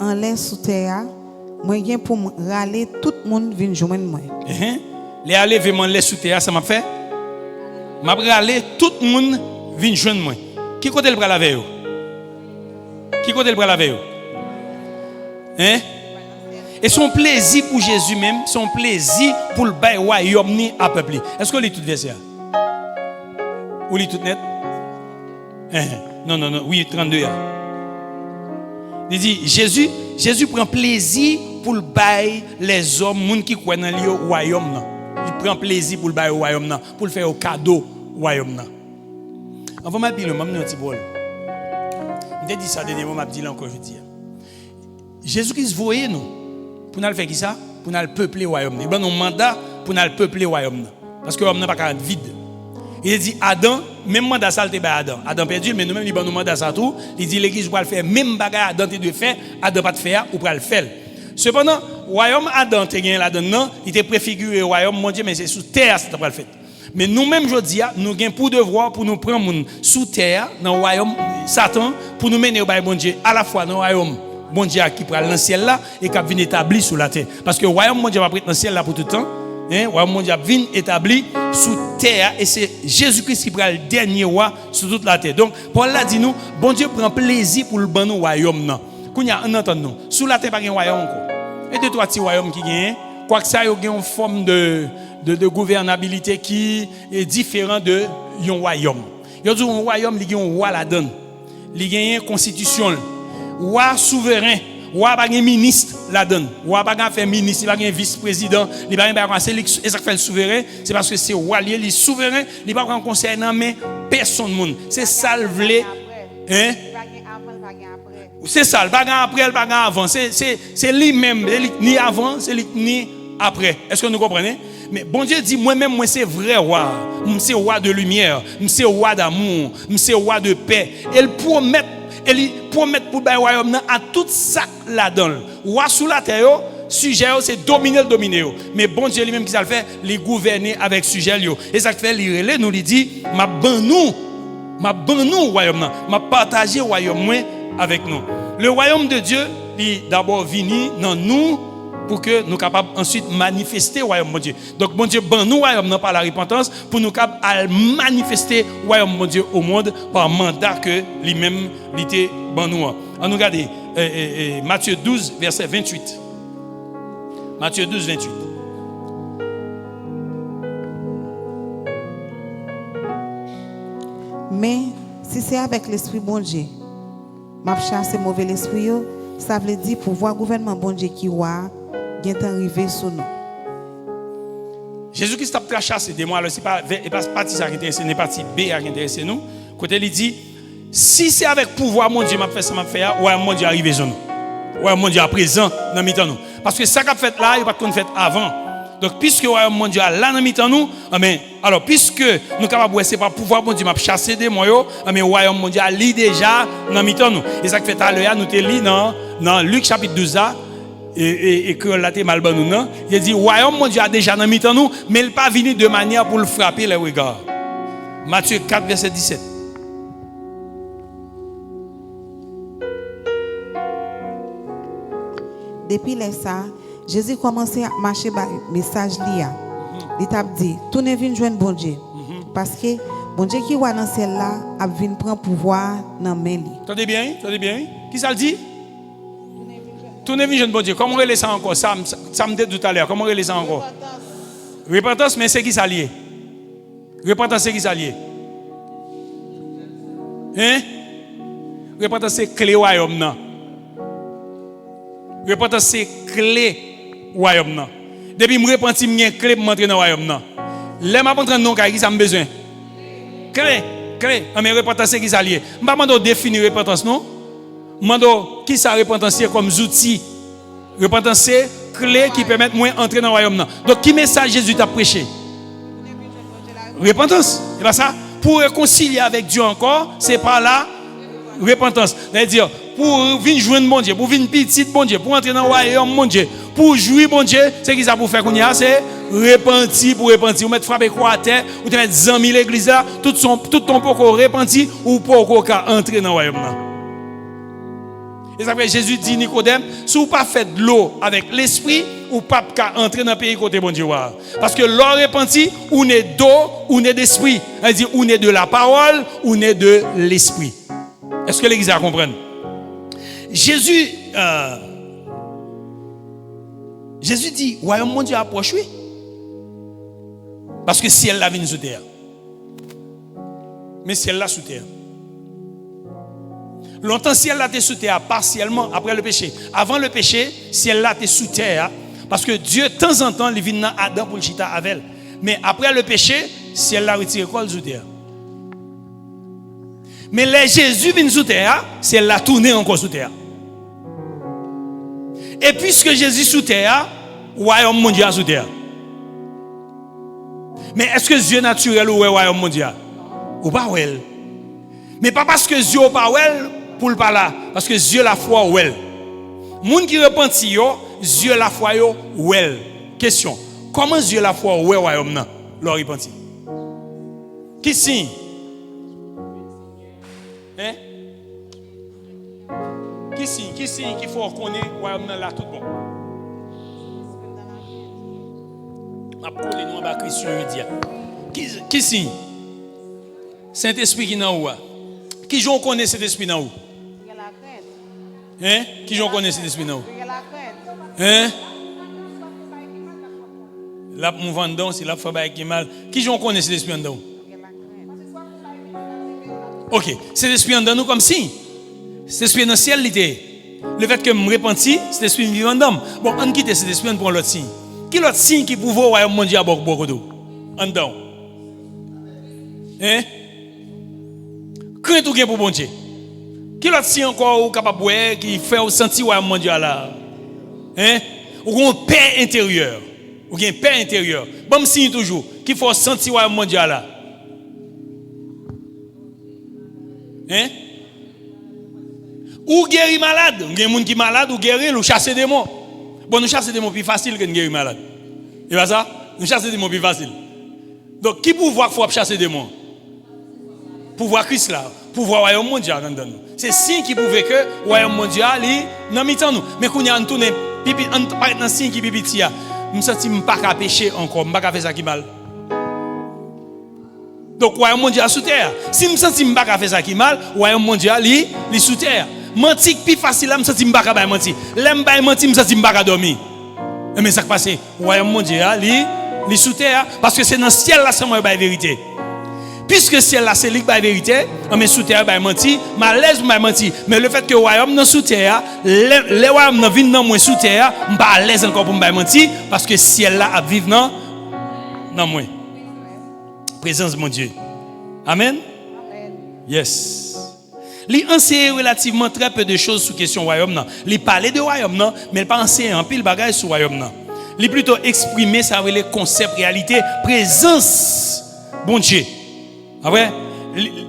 [SPEAKER 2] en l'air sous terre, moi viens pour râler tout le monde vient joindre moi.
[SPEAKER 1] Les enlever en l'air sous terre, ça m'a fait. M'a râler tout le monde vient joindre moi. Qui côté le bras la veille? Qui côté le bras la veille? Hein? Et son plaisir pour Jésus même, son plaisir pour le bail royaume à peuple. Est-ce que vous lisez tout verset? Vous lisez tout net? Non, oui, 32. Il dit, Jésus prend plaisir pour le bail les hommes, les gens qui croient dans le royaume. Il prend plaisir pour le bail au royaume, pour le faire au cadeau au royaume. Avant de dire, je vais un petit bol. Je dis ça, je dis encore, je dis. Jésus-Christ voyait nous. Pour nous faire qui ça? Pour nous peupler le royaume. Il a un mandat pour nous peupler le royaume. Parce que le royaume n'a pas vide. Il dit Adam, même mandat ça le Adam. Adam perdu, mais nous-mêmes, il a un mandat ça tout. Il dit l'église va le faire. Même bagarre Adam te de faire, Adam pas de faire ou pas le faire. Cependant, le royaume Adam te gagné là-dedans, il était préfiguré au royaume, mon Dieu, mais c'est sous terre ça pas le fait. Mais nous-mêmes, je dis, nous avons pour devoir pour nous prendre sous terre, dans le royaume Satan, pour nous mener au bail bon Dieu, à la fois dans le royaume bon Dieu qui prend dans le ciel là et qui vient établi sous la terre. Parce que le royaume bon Dieu va prendre dans le ciel là pour tout le temps. Le royaume bon Dieu vient établi sous terre et c'est Jésus-Christ qui prend le dernier roi sur toute la terre. Donc, Paul l'a dit nous, bon Dieu prend plaisir pour le bon royaume. Quand on entend nous, sous la terre, pas de royaume encore. Et deux, trois petits royaumes qui gagnent, quoi que ça, il y a une forme de gouvernabilité qui est différente de un royaume. Il y a un royaume qui a un roi là-dedans. Il y a une constitution. Roi souverain, roi pas un ministre là-dedans. Roi pas faire ministre, il pas un vice-président, il pas un c'est ça fait le souverain, c'est parce que c'est roi lié, il est souverain, il pas concernant mais personne monde. C'est ça le vle. Hein? C'est ça, le bagarre après, le bagarre avant, c'est lui-même, ni avant, c'est lui ni après. Est-ce que nous comprenez? Mais bon Dieu dit moi-même moi c'est vrai roi. Moi c'est roi de lumière, moi c'est roi d'amour, moi c'est roi de paix. Il promet pour le royaume à tout ça là-dedans. Roi sous la terre, sujet c'est dominer. Mais bon Dieu lui-même qui ça le fait, les gouverner avec sujet yo. Et ça fait il nous lui dit m'a ban nous royaume, m'a partager royaume moi avec nous. Le royaume de Dieu, il d'abord venu dans nous pour que nous capables ensuite manifester le royaume de Dieu. Donc bon Dieu ban nous royaume par la repentance pour nous capables manifester le royaume de Dieu au monde par mandat que lui-même était ban nous. On nous regarde Matthieu 12 verset 28. Matthieu 12 28.
[SPEAKER 2] Mais si c'est avec l'esprit bon Dieu, m'a chassé mauvais esprit, ça veut dire pouvoir gouvernement bon Dieu qui roi vient arriver sur nous.
[SPEAKER 1] Jésus-Christ a chassé des mots, alors c'est pas partie ça qui intéresse, n'est partie B qui intéresse nous. Côté il dit si c'est avec pouvoir mon Dieu m'a fait ça m'a fait ouais mon Dieu arrivé sur nous. Ouais mon Dieu à présent dans mi-temps nous. Parce que ça qu'a fait là, il pas qu'on fait avant. Donc puisque ouais mon Dieu là dans mi-temps nous, amen. Alors puisque nous capable c'est pas pouvoir mon Dieu m'a chasser des mots yo, amen royaume mon Dieu lit déjà dans mi-temps nous. Et ça que fait à l'heure nous te lit dans Luc chapitre 12 là. Et que là t'es mal bon nous non il dit royaume mon Dieu a déjà dans mi-temps nous mais il pas venu de manière pour le frapper les regards. Matthieu 4 verset 17.
[SPEAKER 2] Depuis ça Jésus commençait à marcher par message lié. Il t'a dit tournez vinn joindre bon Dieu parce que bon Dieu qui est dans ciel là a vinn prendre pouvoir dans main li.
[SPEAKER 1] Attendez bien qui ça le dit? Tournez vinn joindre bon Dieu. Comment relire ça encore? Ça me dit tout à l'heure. Comment relire ça encore? Repentance, mais c'est qui ça lié? Repentance, c'est qui ça lié? Hein? Repentance, c'est clé royaume non. Repentance, c'est clé royaume non. Depuis me repentir, m'y clé pour m'entrer dans royaume non. Là m'a entrer non qui ça me besoin? Clé. Mais repentance, c'est qui ça lié? M'pas demander définir repentance non? Mando qui ça repentance comme outil. Repentance c'est clé qui permet moi entrer dans le royaume. Donc qui message Jésus t'a prêché? Repentance. C'est pas ça. Pour réconcilier avec Dieu encore, c'est pas là repentance. C'est-à-dire pour venir joindre mon Dieu, pour venir petit bon Dieu, pour entrer dans le royaume mon Dieu, pour jouir bon Dieu, c'est qui ça pour faire qu'on y a, c'est repentir pour repentir. Ou mettre frapper quoi à terre, ou te mettre 100 000 l'église là, tout ton pour repentir ou pour entrer dans le royaume. Et ça fait Jésus dit Nicodème, si vous pas fait de l'eau avec l'esprit, ou pas entrer dans le pays côté bon Dieu. Parce que l'eau repenti, ou n'est d'eau, ou n'est d'esprit. Elle dit ou n'est de la parole, ou n'est de l'esprit. Est-ce que l'église a compris? Jésus dit, royaume mon Dieu approche, oui. Parce que ciel la vient sous terre. Mais ciel là sous terre. Longtemps, ciel là était sous terre, partiellement après le péché. Avant le péché, ciel là était sous terre. Parce que Dieu, de temps en temps, il vient dans Adam pour le chita avec. Mais après le péché, ciel là retire quoi sous terre. Mais les Jésus vient sous terre, ciel là tourné encore sous terre. Et puisque Jésus sous terre, royaume mondial sous terre. Mais est-ce que Dieu naturel ou royaume mondial? Ou pas well? Mais pas parce que Dieu pas well pour le pas là, parce que Dieu la foi well. Moun qui repentit yo, Dieu la foi yo well. Question. Comment Dieu la foi well royaume nan? Leur repenti. Qui signe? Hein? Qui signe qu'il faut reconnaître royaume nan là tout bon. Ma coller nous en bas Christ dire. Qui signe? Saint-Esprit qui nan ou? Qui j'en connaît cet esprit nan ou? Hein? Qui j'en connaît cet esprit nan ou? Hein? Là mon vendon c'est la fois qui mal. Qui j'en connaît cet esprit nan ou? OK, cet esprit nan nous comme si cet esprit dans ciel était. Le fait que je me repenti, cet esprit vivant d'homme. Bon, on quitte cet esprit, on prend l'autre signe. Qui l'autre signe qui pouvait au royaume mondial à beaucoup d'eau? En dedans. Hein? Craint tout pour bon Dieu. Qui l'autre signe encore capable de voir qui fait sentir au royaume mondial là? Hein? Ou une paix intérieure. Ou une paix intérieure. Bon signe toujours. Qui faut sentir au royaume mondial là? Hein? Ou guérir malade, il y a des gens qui sont malades, ou guérir, ou chasser des démons. Bon, nous chasser des démons plus facile que nous guérir malade. Et pas ça? Nous chasser des démons plus facile. Donc, qui pouvoir faut chasser des démons? Pouvoir Christ là, pouvoir royaume mondial dans nous. C'est signe qui pouvait que le royaume mondial est dans mi-temps nous. Mais quand on a tourné, on parle dans signe qui pipiti a, je me sens pas qu'à pécher encore, pas qu'à faire ça qui mal. Donc, le royaume mondial sous terre. Si je me sens pas qu'à faire ça qui mal, le royaume mondial est sous terre. Mentir plus facile, là, je me sens pas qu'à mentir. L'aime pas mentir, je me sens pas qu'à dormir. Mais ça qui passe, le royaume mondial est sous terre, parce que c'est dans le ciel là, c'est moi la vérité. Puisque le ciel là, c'est lui qui la vérité, mais sous terre, il mentir, malaise, il mentir. Mais le fait que le royaume est sous terre, les royaumes viennent dans moi sous terre, je ne suis pas à l'aise encore pour me mentir, parce que le ciel là, vivre dans moi. Présence de mon Dieu. Amen. Yes. Il enseigne relativement très peu de choses sur question royaume. Il parlait de royaume, mais il pas enseigné un pile bagage sur royaume. Il plutôt exprimer ça avec les concepts, réalité, présence, bon Dieu.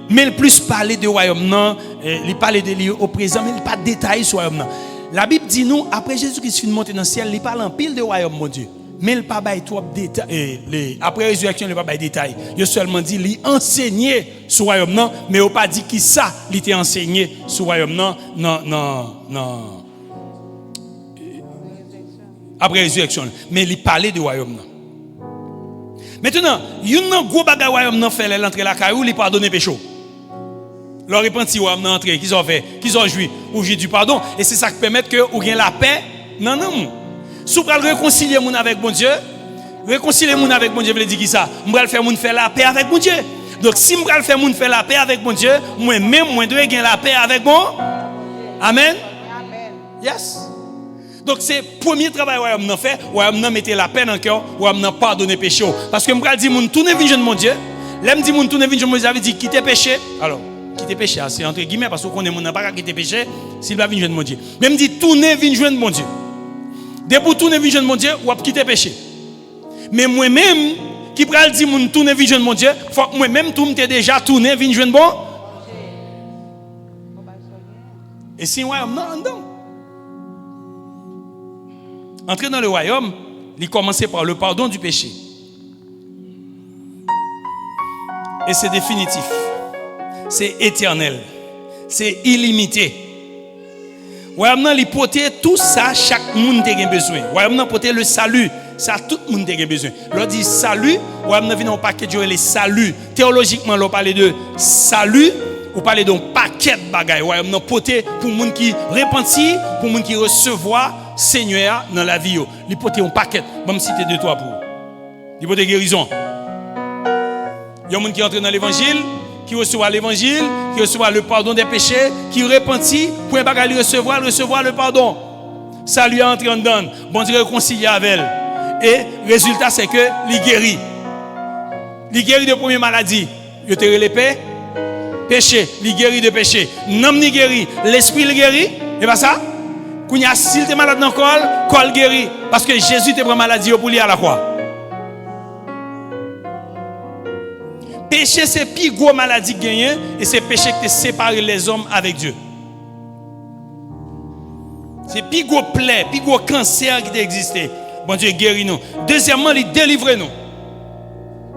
[SPEAKER 1] Mais il plus parler de royaume, il parlait de lui au présent, mais il pas détaillé sur royaume. La Bible dit nous, après Jésus-Christ finit de monter dans le ciel, il parle en pile de royaume, mon Dieu. Mais il pas bail trop détail. Après résurrection, il pas bail détail. Il seulement dit il enseigné sur royaume non, mais il pas dit qui ça, il était enseigné sur royaume non. Après résurrection, mais il parlait du royaume non. Maintenant, il y a un gros bagage royaume non fait l'entrée la caillou, il pardonner péché. Leur repenti royaume non entrée, qu'ils ont fait, qu'ils ont joui, ou j'ai du pardon et c'est ça qui permet que ou gain la paix. Non. Si vous voulez réconcilier mon avec bon Dieu, réconcilier mon avec bon Dieu veut dire qui ça? Je vais faire mon faire la paix avec bon Dieu. Donc si je vais faire mon faire la paix avec bon Dieu, moi-même moi dois gagner la paix avec bon. Amen. Yes. Donc c'est le premier travail que nous fait, nous mettre la paix dans le cœur, nous pardonner péché. Parce que je vais dire mon tourner vers mon Dieu. Là me dit mon tourner vers mon Dieu, ça veut dire quitter péché. Alors, quitter péché, c'est entre guillemets parce qu'on est mon pas quitter péché, s'il va venir mon Dieu. Mais me dit tourner vers mon Dieu. Dès pour tourner vers mon Dieu, ou quitter péché. Mais moi-même, qui pral dire mon tourner vers mon Dieu, faut que moi-même tout m'était déjà tourné vers bon. Et si royaume non, entrer dans le royaume, il commence par le pardon du péché. Et c'est définitif. C'est éternel. C'est illimité. Royaume il porte tout ça, chaque monde a besoin. Royaume porte le salut, ça tout le monde a besoin. L'on dit salut, royaume vient un paquet de les salut. Théologiquement, l'on parle de salut, on parle d'un paquet de bagages. Royaume porte pour les gens qui repentent, pour les gens qui recevoir Seigneur dans la vie. Il porte un paquet. Je vais citer deux trois pour. Il porte guérison. Il y a des gens qui entrent dans l'évangile, qui reçoit l'évangile, qui reçoit le pardon des péchés, qui repentit, pour recevoir le pardon. Ça lui a entré en dedans. Bon Dieu réconcilie avec elle. Et le résultat, c'est que il guérit. Il guérit de première maladie. Il te les péché. Il guérit de péché. L'homme il guérit. L'esprit il guérit. Et pas ça? Quand il y a s'il est malade dans le col guérit. Parce que Jésus te prend maladie pour lui à la croix. Péché, c'est plus gros maladie gagné et c'est péché qui te sépare les hommes avec Dieu. C'est plus gros plaie, plus gros cancer qui existe. Bon Dieu guérit nous. Deuxièmement, il délivre nous.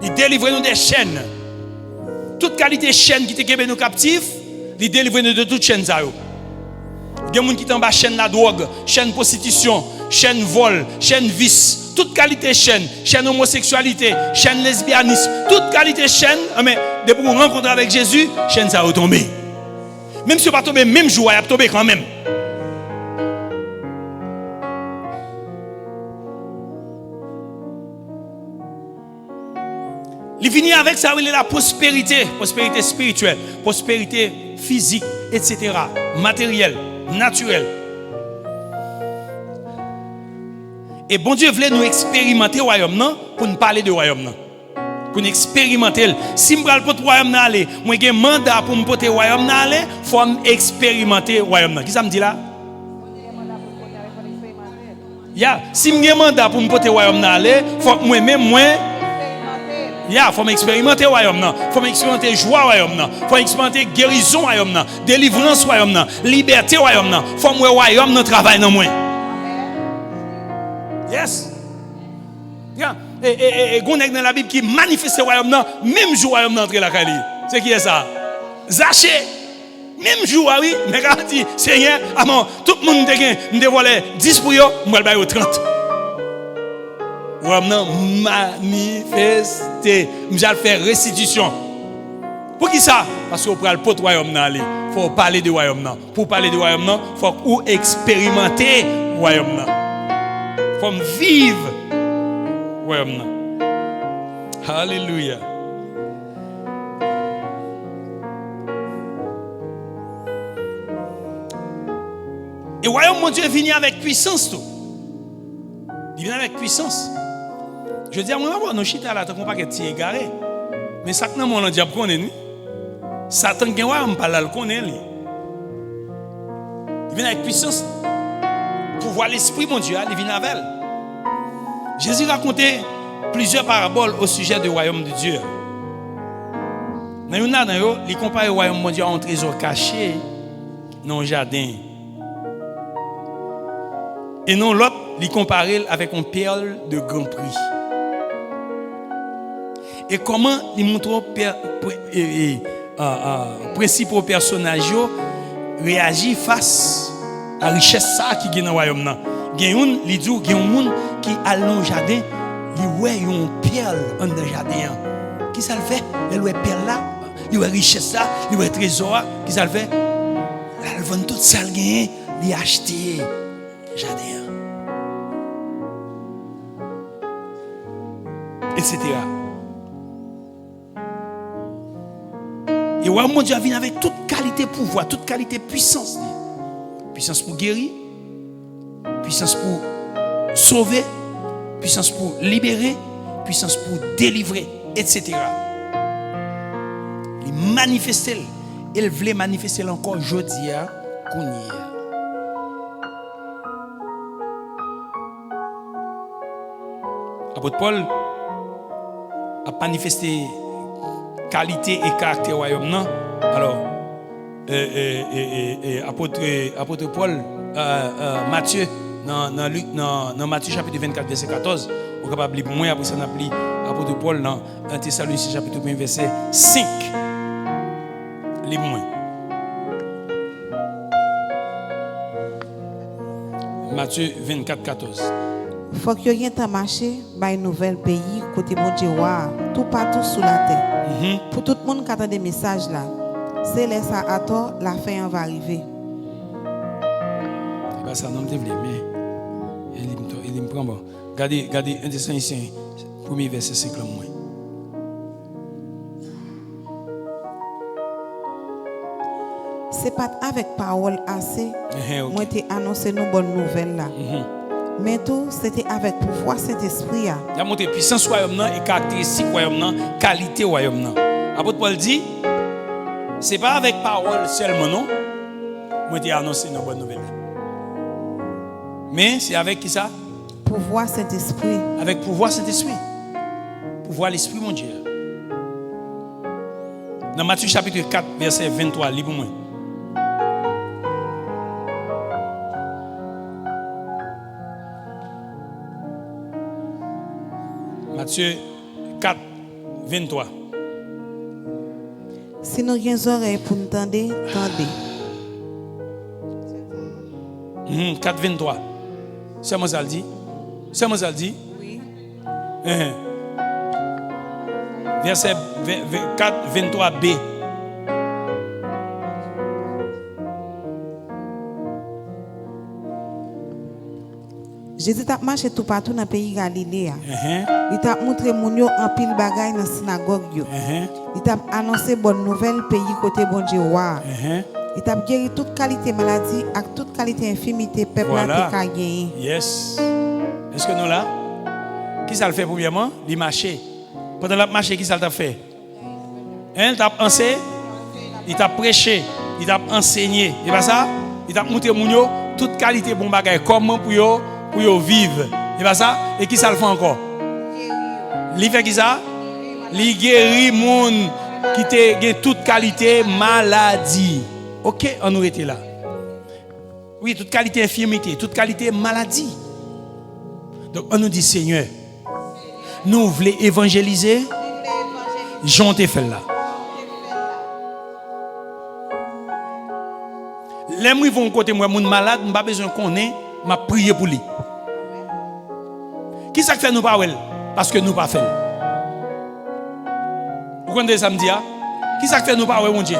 [SPEAKER 1] Il délivre nous des chaînes. Toute qualité de chaîne qui te nous captifs, il délivre nous de toutes chaînes. Il y a des gens qui sont en bas chaîne la drogue, chaîne prostitution, chaîne vol, chaîne vice. Toute qualité de chaîne homosexualité, chaîne lesbianisme, toute qualité de chaîne, mais depuis qu'on rencontre avec Jésus, chaîne ça va tomber. Même si on va tomber même jour, il va tomber quand même. Il finit avec ça, il est la prospérité spirituelle, prospérité physique, etc., matérielle, naturelle. Et bon Dieu voulait nous expérimenter le royaume non pour nous parler de royaume non. Pour nous expérimenter. Si je vais porter le royaume non aller, moi j'ai un mandat pour me porter le royaume non aller, faut expérimenter le royaume non. Qui ça me dit là? Si je j'ai un mandat pour me porter le royaume non aller, faut moi même faut m'expérimenter le royaume non. Faut m'expérimenter joie royaume non. Faut expérimenter guérison royaume non, délivrance royaume non, liberté royaume non. Faut moi royaume non travail dans moi. Yes. Et on est dans la Bible qui manifeste le royaume non, même jour royaume non entrer la Cali. C'est qui est ça? Zaché. Même jour oui, mais quand dit Seigneur, tout le monde me dévoile 10 pour yo, moi le 30. Royaume non manifester, m'j'al faire restitution. Pour qui ça? Parce qu'on prend le pot royaume non aller. Faut parler du royaume non. Pour parler du royaume non, faut ou expérimenter le royaume non. Faut vivre royaume non. Alléluia. Et le royaume mon Dieu vient avec puissance tout. Il vient avec puissance. Je dis à moi, nous chita là, t'as pas que tu es égaré. Mais ça que mon diable connaît ni. Satan qui va me parler le connaît lui. Il vient avec puissance. Pour voir l'esprit mon Dieu, il vient avec elle. Jésus racontait plusieurs paraboles au sujet du royaume de Dieu. Dans il compare le royaume de Dieu à un trésor caché dans un jardin. Et non l'autre, il compare avec une perle de grand prix. Et comment il montre principaux personnages réagir face à la richesse qui est dans le royaume. Il y a un monde qui a dans le jardin, il voit une perle dans le jardin. Qui ça le fait? Il voit perle là, il voit richesse là, il voit trésor. Qui ça le fait? Il vend tout ça, il achète le jardin. Etc. Et ouais, mon Dieu vient avec toute qualité pouvoir, toute qualité puissance. Puissance pour guérir, puissance pour sauver, puissance pour libérer, puissance pour délivrer, etc. Il manifeste, il voulait manifester encore aujourd'hui, qu'on y est. Apôtre Paul a manifesté qualité et caractère royaume non. Alors apôtre Paul Matthieu dans Matthieu chapitre 24 verset 14 on est capable de lire moins après ça on a appelé apôtre Paul dans 1 Thessaloniciens chapitre 1 verset 5 lis moins Matthieu 24 14.
[SPEAKER 2] Faut que rien t'a marché dans un nouvel pays côté bon Dieu tout partout sous la terre. Pour tout le monde qui attend des messages là, c'est là ça à tort la fin va arriver.
[SPEAKER 1] C'est pas ça non me mais il me prend bon. Regardez 1 Thessaloniciens premier verset 5 là moins.
[SPEAKER 2] C'est pas avec parole assez moi t'ai annoncé nos bonnes nouvelles là. Mais tout, c'était avec pouvoir Saint-Esprit.
[SPEAKER 1] Il a montré puissance royaume et caractéristique royaume, qualité royaume. Apôtre Paul dit, c'est pas avec parole seulement non. Moi j'ai annoncé une bonne nouvelle. Mais c'est avec qui ça?
[SPEAKER 2] Pouvoir Saint-Esprit.
[SPEAKER 1] Avec pouvoir Saint-Esprit. Pouvoir l'Esprit mon Dieu. Dans Matthieu chapitre 4 verset 23, lis pour moi. Matthieu 4, 23.
[SPEAKER 2] Si nous avons des oreilles pour nous entendre, tendez.
[SPEAKER 1] 4, 23. C'est moi ça le dit. C'est moi ça le dit.
[SPEAKER 2] Oui.
[SPEAKER 1] Verset 4, 23b.
[SPEAKER 2] Jésus t'a marché tout partout dans le pays Galilée. Il t'a montré mon yo en pile bagaille dans la synagogue. Il t'a annoncé bonne nouvelle pays côté bon Dieu. Il t'a guéri toute qualité maladie et toute qualité infirmité peuple
[SPEAKER 1] Voilà.
[SPEAKER 2] a gagné.
[SPEAKER 1] Yes. Est-ce que nous là? Qui ça le fait premièrement? Il marcher. Pendant la marché, qui ça t'a fait? Hein, t'a enseigné, il t'a prêché, il t'a enseigné. Et pas ça? Il t'a montré mounio toute qualité bon bagage comment pour yo vivre. Et pas ça? Et qui ça le fait encore? Il fait qui ça? Il guérit moun qui te toute qualité maladie. OK, on nous était là. Oui, toute qualité infirmité, toute qualité maladie. Donc on nous dit Seigneur, nous voulons évangéliser, j'en t'ai fait là. Les gens vont côté moi, mon malade, je n'ai pas besoin qu'on ait, je prier pour lui. Qui ça fait nous pas well? Parce que nous pas fait. Vous comprenez ça me dit? Qui ça fait nous pas well, mon Dieu?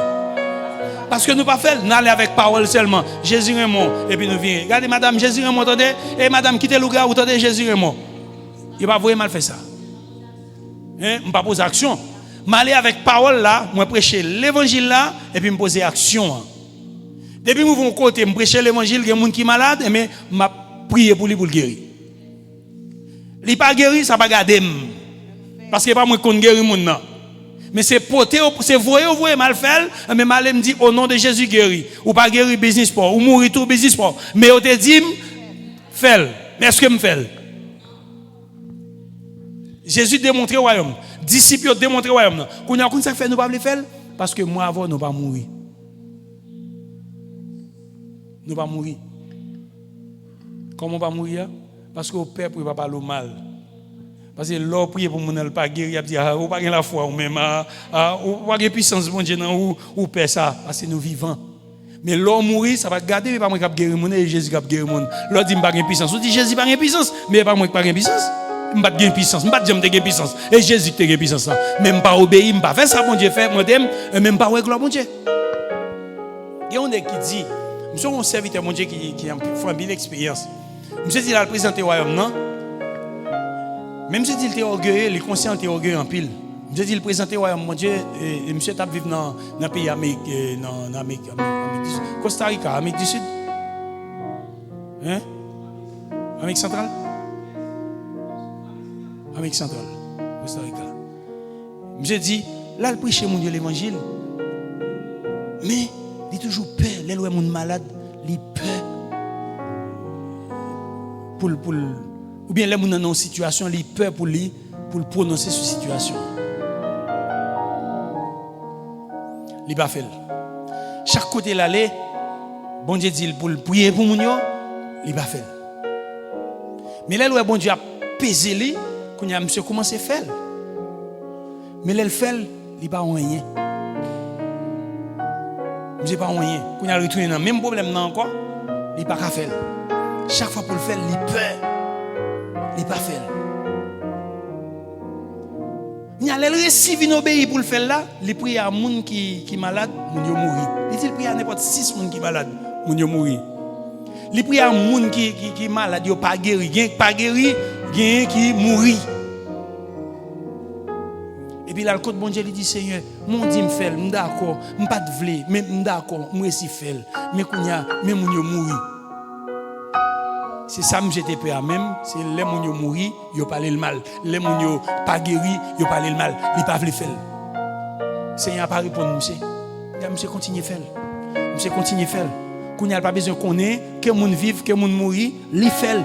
[SPEAKER 1] Parce que nous pas fait, nous allons avec parole seulement. Jésus est mort. Et puis nous venons. Regardez, madame, Jésus est mort, attendez. Et madame, quittez le gars, vous attendez, Jésus est mort. Il va vraiment mal faire ça. Hein? Je ne pas poser action. Je aller avec parole là, je prêcher l'évangile là, et puis je poser action. Depuis que je vais côté, je prêcher l'évangile, il y a des gens qui sont malades, mais je prie pour lui pour le guérir. Il n'est pas guéri, ça ne va pas garder. Parce que ce n'est pas moi qui guéris les gens. Mais c'est porter, c'est voyer mal faire, mais mal me dit au nom de Jésus guéri. Ou pas guéri business pour, ou mourir tout business pour. Mais on te dit, fais. Mais est-ce que me fais? Jésus démontre le royaume. Disciples démontrent le royaume. Quand on ça fait, nous ne pouvons pas le faire. Parce que moi avant, nous ne pouvons pas mourir. Nous ne pouvons pas mourir. Comment on ne peut pas mourir? Parce que au père ne peut pas parler mal. Parce que l'homme prie pour ne pas guérir, il dit, ou pas la foi, ou même, ou pas de puissance, bon Dieu, ou père ça, parce que nous vivons. Mais l'homme mourir, ça va garder, mais pas moi qui guérir mon et Jésus qui guérir mon. L'autre dit, pas de puissance. Ou dit, Jésus pas de puissance, mais pas moi qui pas de puissance. Je pas de puissance, je pas de puissance. Et Jésus qui a de puissance. Même pas obéir, je pas faire ça, bon Dieu, faire, moi t'aime, même pas ouais, gloire, bon Dieu. Il y a un qui dit, monsieur, on serviteur, mon Dieu, qui a fait une expérience. Monsieur dit, il a présenté le royaume, non? Même si il était orgueilleux, il est conscient qu'il était orgueilleux en pile. Je dis, il présentait, ouais, mon Dieu, et monsieur t'a vécu dans le pays Amérique, dans Amérique du Sud. Costa Rica, Amérique du Sud. Hein? Amérique centrale? Amérique centrale. Costa Rica. Monsieur dit, là, il prêche mon Dieu l'évangile. Mais, il est toujours peur. Les lois monde malade, il peur. Ou bien les gens dans une situation, ils ont peur pour le prononcer sur la situation. Il pas fait. Chaque côté l'aller, bon Dieu dit pour prier pour moun yo, il pas fait. Mais là où bon Dieu a pesé lui, quand il a monsieur commencé à faire. Mais là il fait, il pas rien. Monsieur pas rien. Quand il a retourné dans le même problème encore, il pas qu'à faire. Chaque fois pour le faire, il peur. Il pas fait. Il a réussi à obéir pour le faire là, il prie à moun qui malade, moun yo mouri. Il prie à n'importe 6 moun qui malade, moun yo mouri. Il prie à moun qui malade, yo pas guéri, gen pas guéri, gen qui mouri. Et puis là le côté bon Dieu lui dit Seigneur, mon dit me faire, me d'accord, me pas de vle, mais me d'accord, moi aussi faire. Mais kounya, mais moun yo mouri. C'est ça que j'étais peur même, c'est les gens qui ont mouru, ils ont parlé le mal. Les gens qui n'ont pas guéri, ils ont parlé le mal. Ils ne peuvent pas le faire. Seigneur n'a pas répondu, monsieur. Monsieur continue à faire. Monsieur continue à faire. Qu'on n'a pas besoin qu'on ait, que les gens vivent, que les gens mourent, ils fait,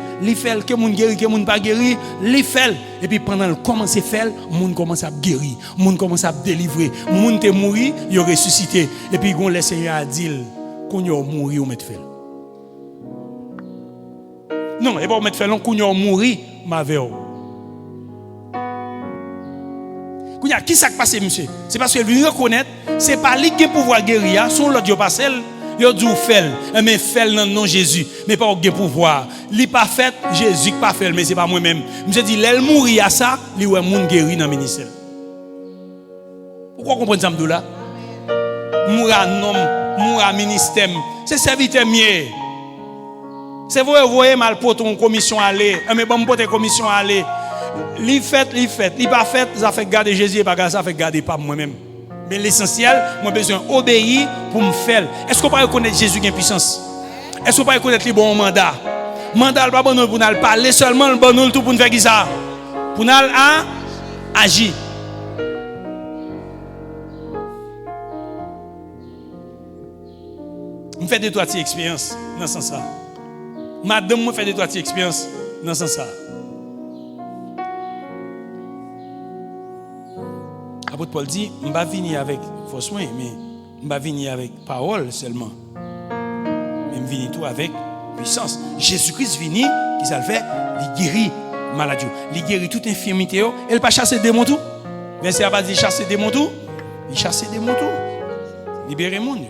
[SPEAKER 1] que les gens guéris, que les gens pas guéris, ils fait. Et puis pendant qu'ils commencent à faire, les gens commencent à guérir, les gens commencent à délivrer. Les gens qui sont morts, ils ont ressuscité. Et puis le Seigneur a dit qu'on a mouru ou mettre faire. Non, et pas mettre fait long qu'on a mouru, ma veille. Qui s'est passé, monsieur? C'est parce qu'il veut reconnaître, c'est pas lui qui a pouvoir guérir, son l'autre qui passe, il a dit fait, mais fait dans le nom de Jésus, mais pas au pouvoir. Il pas fait, Jésus pas fait, mais c'est pas moi-même. Monsieur dit, l'elle mourir à ça, il y a monde guéri dans le ministère. Pourquoi comprendre ça, là? Mourir à nom, mourir à ministère, c'est serviteur mieux. C'est vous voyez mal pour ton commission aller, mais bon pour ta commission aller. Li fait, li pas fait, ça fait garder Jésus et pas ça fait garder pas moi-même. Mais l'essentiel, moi besoin d'obéir pour me faire. Est-ce qu'on peut reconnaître Jésus qui a puissance? Est-ce qu'on peut reconnaître les bons mandats? Mandat pas bon pour nous parler seulement le bon tout pour nous faire ça. Pour nous agir. Je fais des trois expériences dans ce sens. Madame, moi fait des trois expériences dans ce sens. Apôtre Paul dit, je ne vais pas venir avec faux soins, mais je ne vais pas venir avec parole seulement. Mais je viens tout avec puissance. Jésus-Christ vient, qui ça le fait, il guérit maladie, il guérit toute infirmité, et il pas chasser des démons tout. Verset pas dit chasser des démons tout, il chasse des démons tout. Libérer le monde.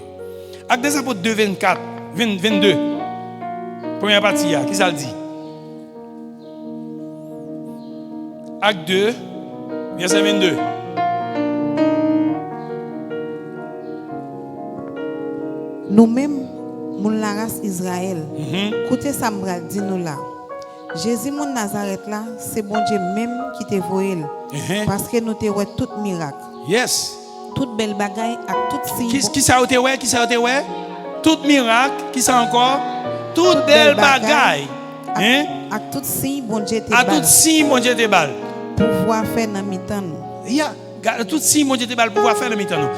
[SPEAKER 1] Acte des apôtres 2, 24, 22. Première partie, qui ça le dit? Acte 2, verset 22.
[SPEAKER 2] Nous-mêmes, mon la race Israël, écoutez ça me dit nous là. Jésus mon Nazareth là, c'est bon Dieu même qui t'a voyé. Parce que nous te ouais tout miracle.
[SPEAKER 1] Yes.
[SPEAKER 2] Toute belle bagaille avec tout signe.
[SPEAKER 1] Qui ça a été ouais? Qui ça a été ouais? Tout miracle, qui ça encore? Toute belle bagaille. Hein?
[SPEAKER 2] Avec tout signe bon Dieu te
[SPEAKER 1] à tout signe bon Dieu te balle.
[SPEAKER 2] Pouvoir faire dans mi-temps nous.
[SPEAKER 1] Yeah. Tout signe bon Dieu te balle pouvoir faire dans mi-temps nous.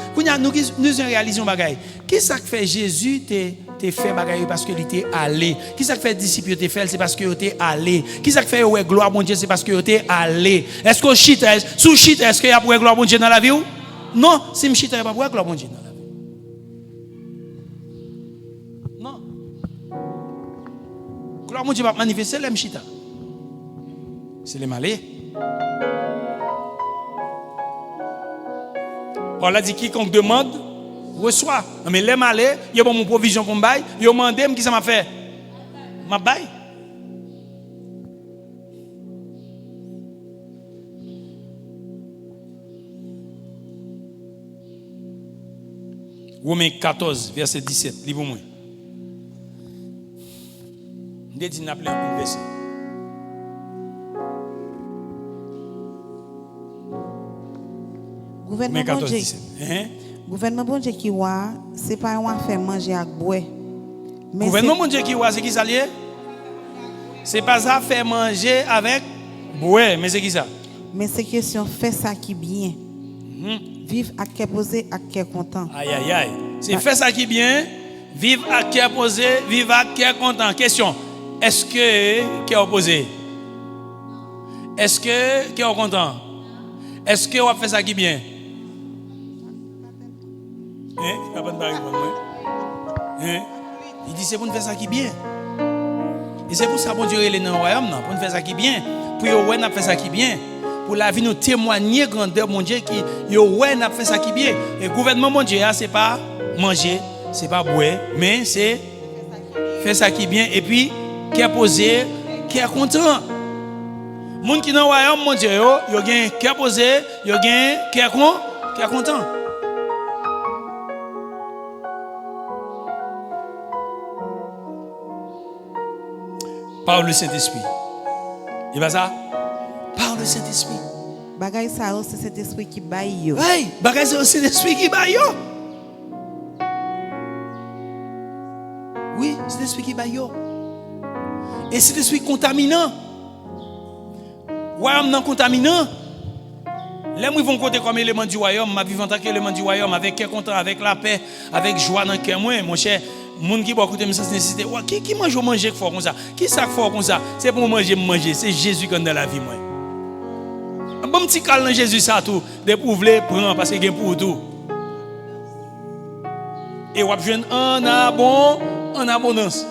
[SPEAKER 1] Nous réalisons bagaille. Qui ça fait Jésus te fait bagaille parce que il était allé. Qui ça fait disciple te fait c'est parce que il était allé. Qui ça fait ouais gloire bon Dieu c'est parce que il était allé. Est-ce que shit sous shit est-ce qu'il y a pour gloire bon Dieu dans la vie ou? Non, si je shit pas pour gloire bon Dieu dans la vie. Non. Gloire bon Dieu va manifester les chita. C'est les malais. On a dit quiconque demande reçoit. Mais les malais, il y a mon provision pour me bailler, ils ont demandé qui ça m'a fait. M'a baille. Romains 14, verset 17, livre-moi. Je dis n'a plein un verset.
[SPEAKER 2] Gouvernement bon Dieu. Gouvernement bon Dieu qui wa, c'est pas un faire manger avec boire.
[SPEAKER 1] Gouvernement bon Dieu qui wa, c'est qui ça lié? C'est pas ça faire manger avec boire, mais c'est qui ça?
[SPEAKER 2] Mais c'est question faire ça qui bien. Vivre à cœur posé, à cœur content.
[SPEAKER 1] Aïe aïe aïe. C'est faire ça qui bien, vivre à cœur posé, vivre à cœur content. Question, est-ce que cœur posé? Est-ce que cœur content? Est-ce que on va faire ça qui bien? Il dit c'est pour nous faire ça qui bien. Et c'est pour ça que bon Dieu est dans le royaume, pour nous faire ça qui bien. Pour nous faire ça qui bien. Pour la vie nous témoigner grandeur mon Dieu qui n'a fait ça qui bien. Et le gouvernement mon Dieu, c'est pas manger, c'est pas boire, mais c'est faire ça qui bien. Et puis, qui est posé, qui est content. Les gens qui sont dans le royaume mon Dieu, ils ont qui est posé, ils ont qui est content. Par le Saint-Esprit. Et bien ça? Par le Saint-Esprit.
[SPEAKER 2] Bagay ça c'est cet esprit qui baille yo.
[SPEAKER 1] Oui, bagay ça c'est l'esprit qui baille yo. Oui, c'est l'esprit qui baille yo. Et c'est l'esprit contaminant. Royaume non contaminant. Les gens vont compter comme élément du royaume, ma vivant en tant qu'élément du royaume avec cœur content, avec la paix, avec joie dans le cœur moi, mon cher. Moun qui boit côté ça nécessité. Qui mange manger fort comme ça? Qui ça fort comme ça? C'est pour manger, c'est Jésus qui est dans la vie moi. Un bon petit cal dans Jésus ça tout, de pour vle prendre parce que gain pour tout. Et on va joindre en abondance.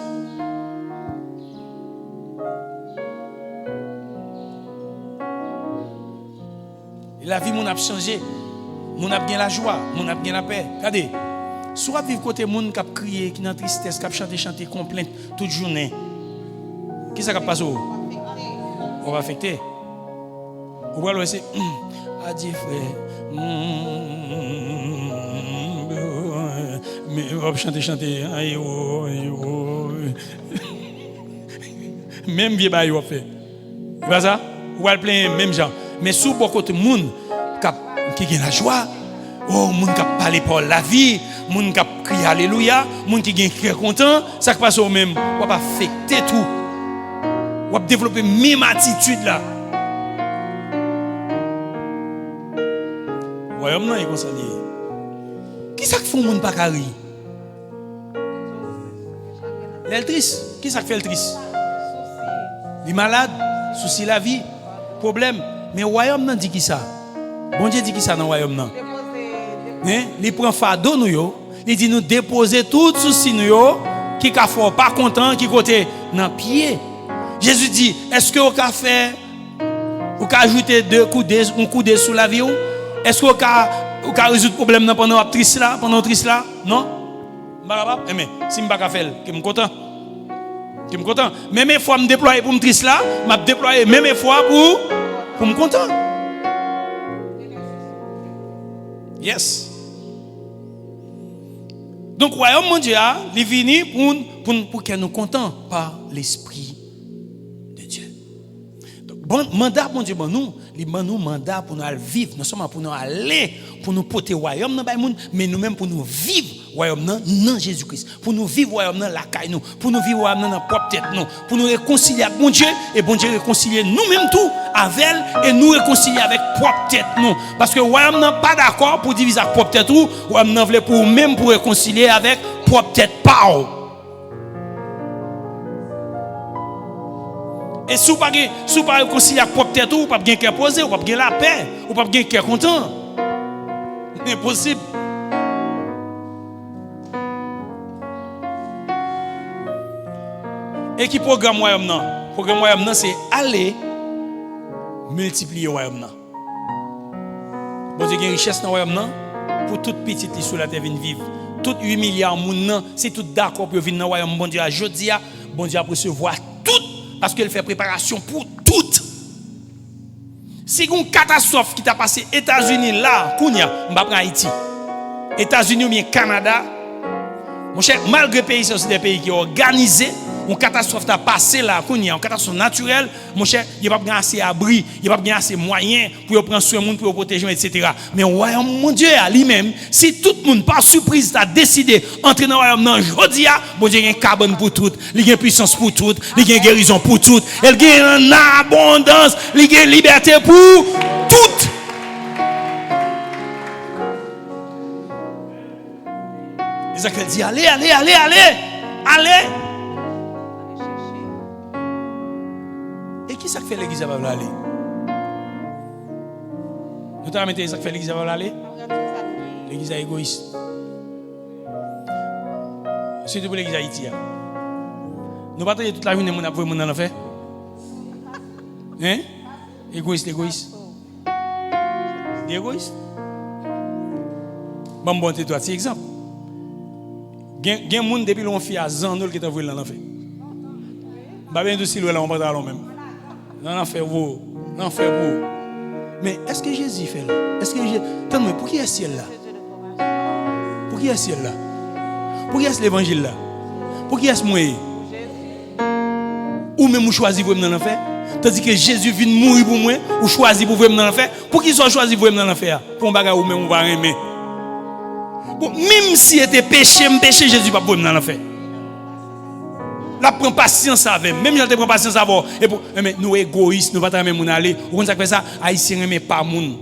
[SPEAKER 1] Et la vie mon a changé. Mon a bien la joie, mon a bien la paix. Regardez. Soit vivre côté monde qui a crié, qui est dans tristesse, qui a chanté complainte toute journée. Qui ça qui passe? On va affecter. On va laisser. A dit frère. Mais on va chanter. Même vieux bail on fait. C'est pas ça? On va le plaindre même gens. Mais sous beaucoup de monde qui a la joie. Oh, moun qui parle par la vie, moun qui crie alléluia, moun qui gagne cœur content, ça qui passe au même, on va affecter tout. On va développer même attitude là. Royaume non est comme ça lié. Qui ça qui fait moun pas carré? L'eltrice, qui ça qui fait l'eltrice? Les malades, souci la vie, problème. Mais royaume non dit qui ça? Bon Dieu dit qui ça dans royaume non? Il prend fardeau nous yo, il dit nous déposer tout souci nous yo, qui ka fort pas content, qui côté dans pied. Jésus dit, est-ce que vous ka faire ou ka ajouter un coup de sous la vie ou? Est-ce que vous ka résoudre problème pendant triste là, non? Mais si me pas faire, que me content. Qui me content. Même fois me déployer pour me triste là, m'a déployer même fois pour me content. Yes. Donc royaume mondial, il vient pour que nous contents par l'esprit de Dieu. Donc mandat mon Dieu nous mandat pour nous vivre, non seulement pour nous aller pour nous porter royaume dans monde, mais nous-mêmes pour nous vivre royaume dans Jésus-Christ, pour nous vivre royaume dans la caille nous, pour nous vivre royaume dans notre propre tête nous, pour nous réconcilier avec bon Dieu et bon Dieu réconcilier nous-mêmes tout avec elle et nous réconcilier avec propre tête nous, parce que royaume n'a pas d'accord pour diviser avec propre tête ou royaume n'a veut pour même pour réconcilier avec propre tête pas. Et si vous ne pas réconcilier avec propre tête ou pas bien cœur posé, ou pas bien la paix, ou pas bien cœur content. Impossible. Et qui programme royaume non? Programme royaume non c'est aller multiplier royaume non. Bon Dieu, il y a une richesse dans royaume non pour toute petite qui sur la terre vienne vivre. Tout 8 milliards moun non, c'est tout d'accord pour venir dans royaume bon Dieu à jodi a, bon Dieu a recevoir tout parce qu'il fait préparation pour tout. Si une catastrophe qui t'a passé États-Unis là, Kounia, on va prendre Haïti. États-Unis ou bien Canada. Mon cher, malgré pays c'est aussi des pays qui sont organisés, une catastrophe t'a passé là, Kounia, une catastrophe naturelle, mon cher, il n'y a pas assez abri, il n'y a pas assez moyens pour prendre soin de monde, pour protéger, etc. Mais le royaume mon Dieu à lui-même, si tout le monde par surprise t'a décidé d'entrer dans le royaume, non, je dis, bon Dieu, il y a une carbone pour tout, il y a une puissance pour tout, il y a une guérison pour tout, il y a une abondance, il y a une liberté pour tout. Esakiel dit, allez. Et qui ça fait l'église va aller? Nous t'avons mis ça fait l'église va aller? L'église est égoïste. Surtout pour l'église Haïti. Nous partons toute la journée mon avoué mon en fait. Hein? Égoïste. Égoïste. Bon toi c'est exemple. Gen moun depuis l'on fait à Zandol qui t'a voulu l'en fait. Ba bien aussi là on pas même. Non fait vous. Mais est-ce que Jésus fait là? Est-ce que attends-moi, pour qui est ciel là? Pour qui est ciel là? Pour qui est l'évangile là? Pour qui est moi? Ou même vous choisissez vous dans l'enfer? Tandis que Jésus vient mourir pour moi, ou choisissez vous dans l'enfer? Pour qui soit choisi vous dans l'enfer? Pour un bagage ou même on va aimer. Bon, même si était péché, Jésus va pas dans l'enfer. La prend patience avec même il prend patience avec et pour mais nous égoïstes nous pas même moun aller ou on ça fait ça haïtien aimer pas moun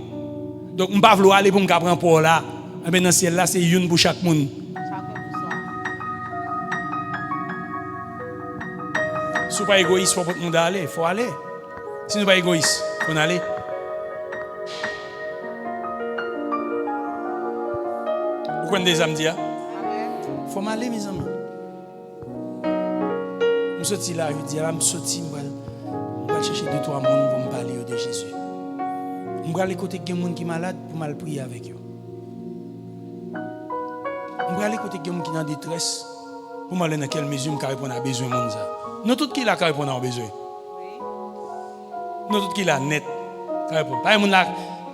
[SPEAKER 1] donc on pas vouloir aller pour me prendre pour là mais dans ciel là c'est une pour chaque monde si vous pas égoïste faut pas monde aller faut aller si nous pas égoïste faut aller vous connaissez des amis dire faut m'aller mes amis. Je suis sorti là, je dis, je suis sorti, je vais chercher 2-3 personnes pour me parler de Jésus. Je vais aller côté des gens qui sont malades pour me prier avec eux. Je vais aller côté des gens qui sont en détresse pour me dire dans quelle mesure je peux répondre à besoin de monde. Nous tous qui là qui répondent à besoin. Nous tous qui là net. Pas de monde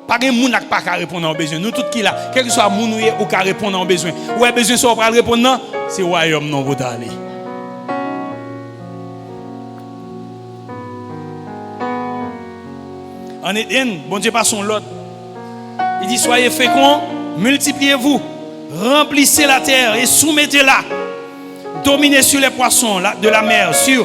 [SPEAKER 1] pas de monde qui pas répondre à besoin. Nous tous qui là, quel que soit le monde ou qui répondre à besoin. Ou a besoin soit pas répondre non, c'est royaume non vous aller. En Éden, bon Dieu pas son lot. Il dit soyez féconds multipliez-vous, remplissez la terre et soumettez-la. Dominez sur les poissons de la mer, sur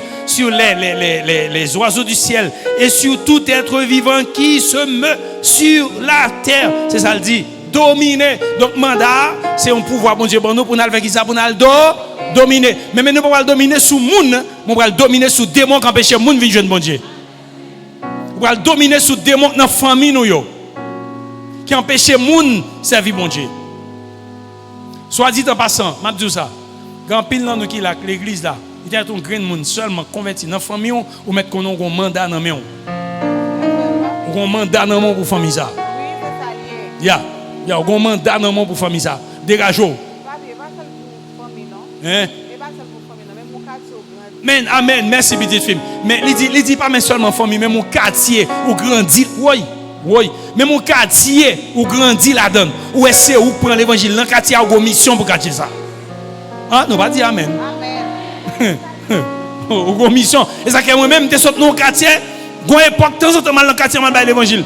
[SPEAKER 1] les oiseaux du ciel et sur tout être vivant qui se meut sur la terre. C'est ça le dit. Dominer. Donc mandat, c'est un pouvoir bon Dieu pour nous pour nous faire qui ça pour nous dominer. Mais nous ne pouvons pas dominer sous monde, nous pouvons dominer sous démon qui empêche monde de joindre bon Dieu. Nous pouvons dominer sous démon dans la famille nous qui empêche monde servir bon Dieu. Soit dit en passant, m'a dit ça. Grand pile dans nous qui là l'église là, il y a un grand monde seulement converti dans la famille ou mettre qu'on a un mandat dans main. Un mandat dans main pour famille ça. Il y a un mandat dans main pour famille ça. Dégagez-vous. Hein? Amen, amen, merci petite fille. Mais il dit pas mais seulement famille, mais mon quartier ou grandi. Oui, oui. Mais mon quartier ou grandi là-dedans. Ou est-ce où prend l'évangile dans le quartier a une mission pour quartier ça. Hein? Nous pas dire amen. Amen. Une mission. Et ça que moi-même te saute dans le quartier, gon époque temps en temps dans le quartier mal bailler l'évangile.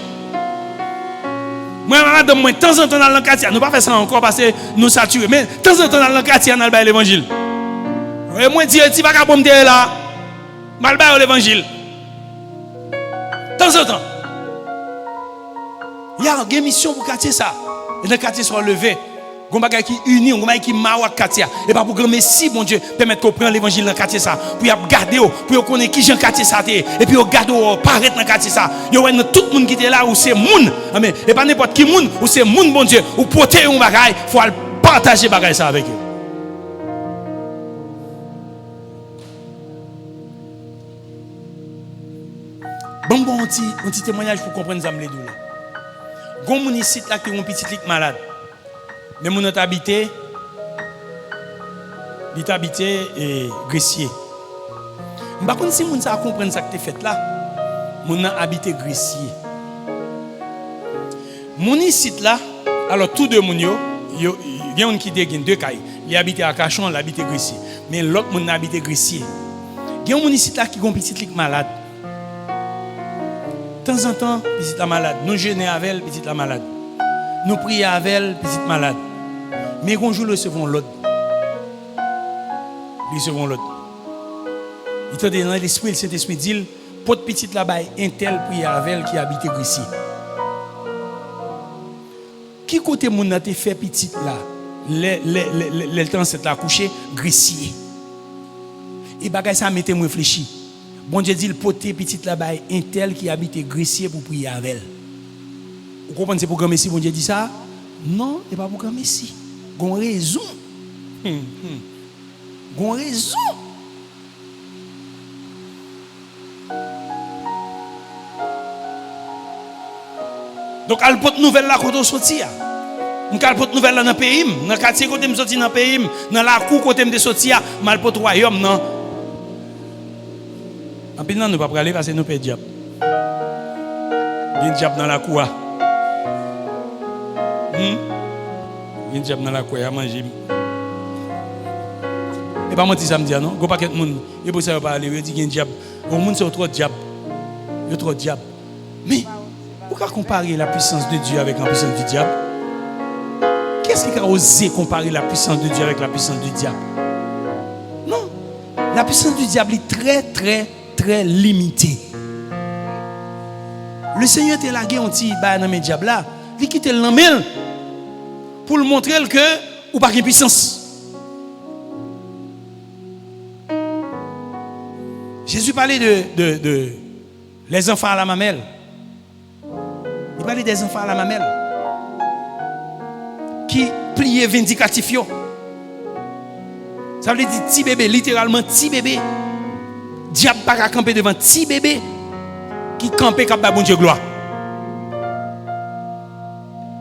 [SPEAKER 1] Moi madame moi temps en temps dans le quartier, nous pas faire ça encore parce que nous saturés, mais temps en temps dans le quartier on bailler l'évangile. Et moi dire ti va capable me là. Mal bailler l'évangile. Temps en temps. Il y a une mission pour quartier ça. Et le quartier soit levé. Gon bagay qui uni, gon bagay qui mawa quartier. Et pas pour grand merci bon Dieu permettre qu'on prenne l'évangile dans quartier ça. Pour y garder pour connaître qui Jean quartier ça et puis on garde paraître dans quartier ça. Yo ouais tout le monde qui était là ou c'est moun. Amen. Et pas n'importe qui moun ou c'est moun bon Dieu ou porter un bagay, faut partager bagay ça avec eux. Bon un petit témoignage pour comprendre ça me les douleurs. Gon moun ici là qui ont petit lik malade. Mais mon habité, il est habité et grecier. Je ne sais pas si mon ça comprendre ça que tu fait là. Mon habité grecier. Mon ici là, alors tous deux mon yo, il y a un qui dégaine deux cailles. Il habite à Cachon, il habite grecier. Mais l'autre mon habité grecier. Il y a un ici là qui est un petit lik malade. De temps en temps, petit la malade. Nous jeûnons avec elle, petit la malade. Nous prions avec elle, petite malade. Mais quand nous recevons l'autre. Nous recevons l'autre. Il te dit dans l'esprit, le Saint-Esprit dit, pour petite là-bas, un tel prier avec elle qui habite ici. Qui côté mon a fait petite là? Le temps c'est là couché, grecier. Et bagay ça mettez moi réfléchir. Bon Dieu dit, le poté petite là-bas, un tel qui habite grecier pour prier avec elle. Vous comprenez, c'est pour grand Messie, bon Dieu dit ça? Non, ce n'est pas pour grand Messie. Gon raison. Gon raison. Donc, elle porte nouvelle là quand on sortit. On porte nouvelle là dans le pays, dans le quartier côté me sorti dans le pays, dans la cour côté me sorti, mal porte royaume non. En plus, nous ne pouvons pas aller parce que nous perdons diable. Il y a un diable dans la cour. Il y a un diable dans la cour à manger. Et pas mentir ça me dit non. Go pas quelqu'un monde. Et pour ça on parler, il dit qu'il y a un diable. Au monde c'est trop diable. Il y a trop diable. Mais pourquoi comparer la puissance de Dieu avec la puissance du diable? Qu'est-ce qui a osé comparer la puissance de Dieu avec la puissance du diable? Non. La puissance du diable est très très très limitée. Le Seigneur t'a lagué un petit bain dans mes diables là. Il quitte le nom pour le montrer que ou pas de puissance. Jésus parlait de les enfants à la mamelle. Il parlait des enfants à la mamelle qui pliaient vindicatif. Ça veut dire petit bébé, littéralement petit bébé. Diable pas à camper devant petit bébé qui campait cap bon Dieu gloire.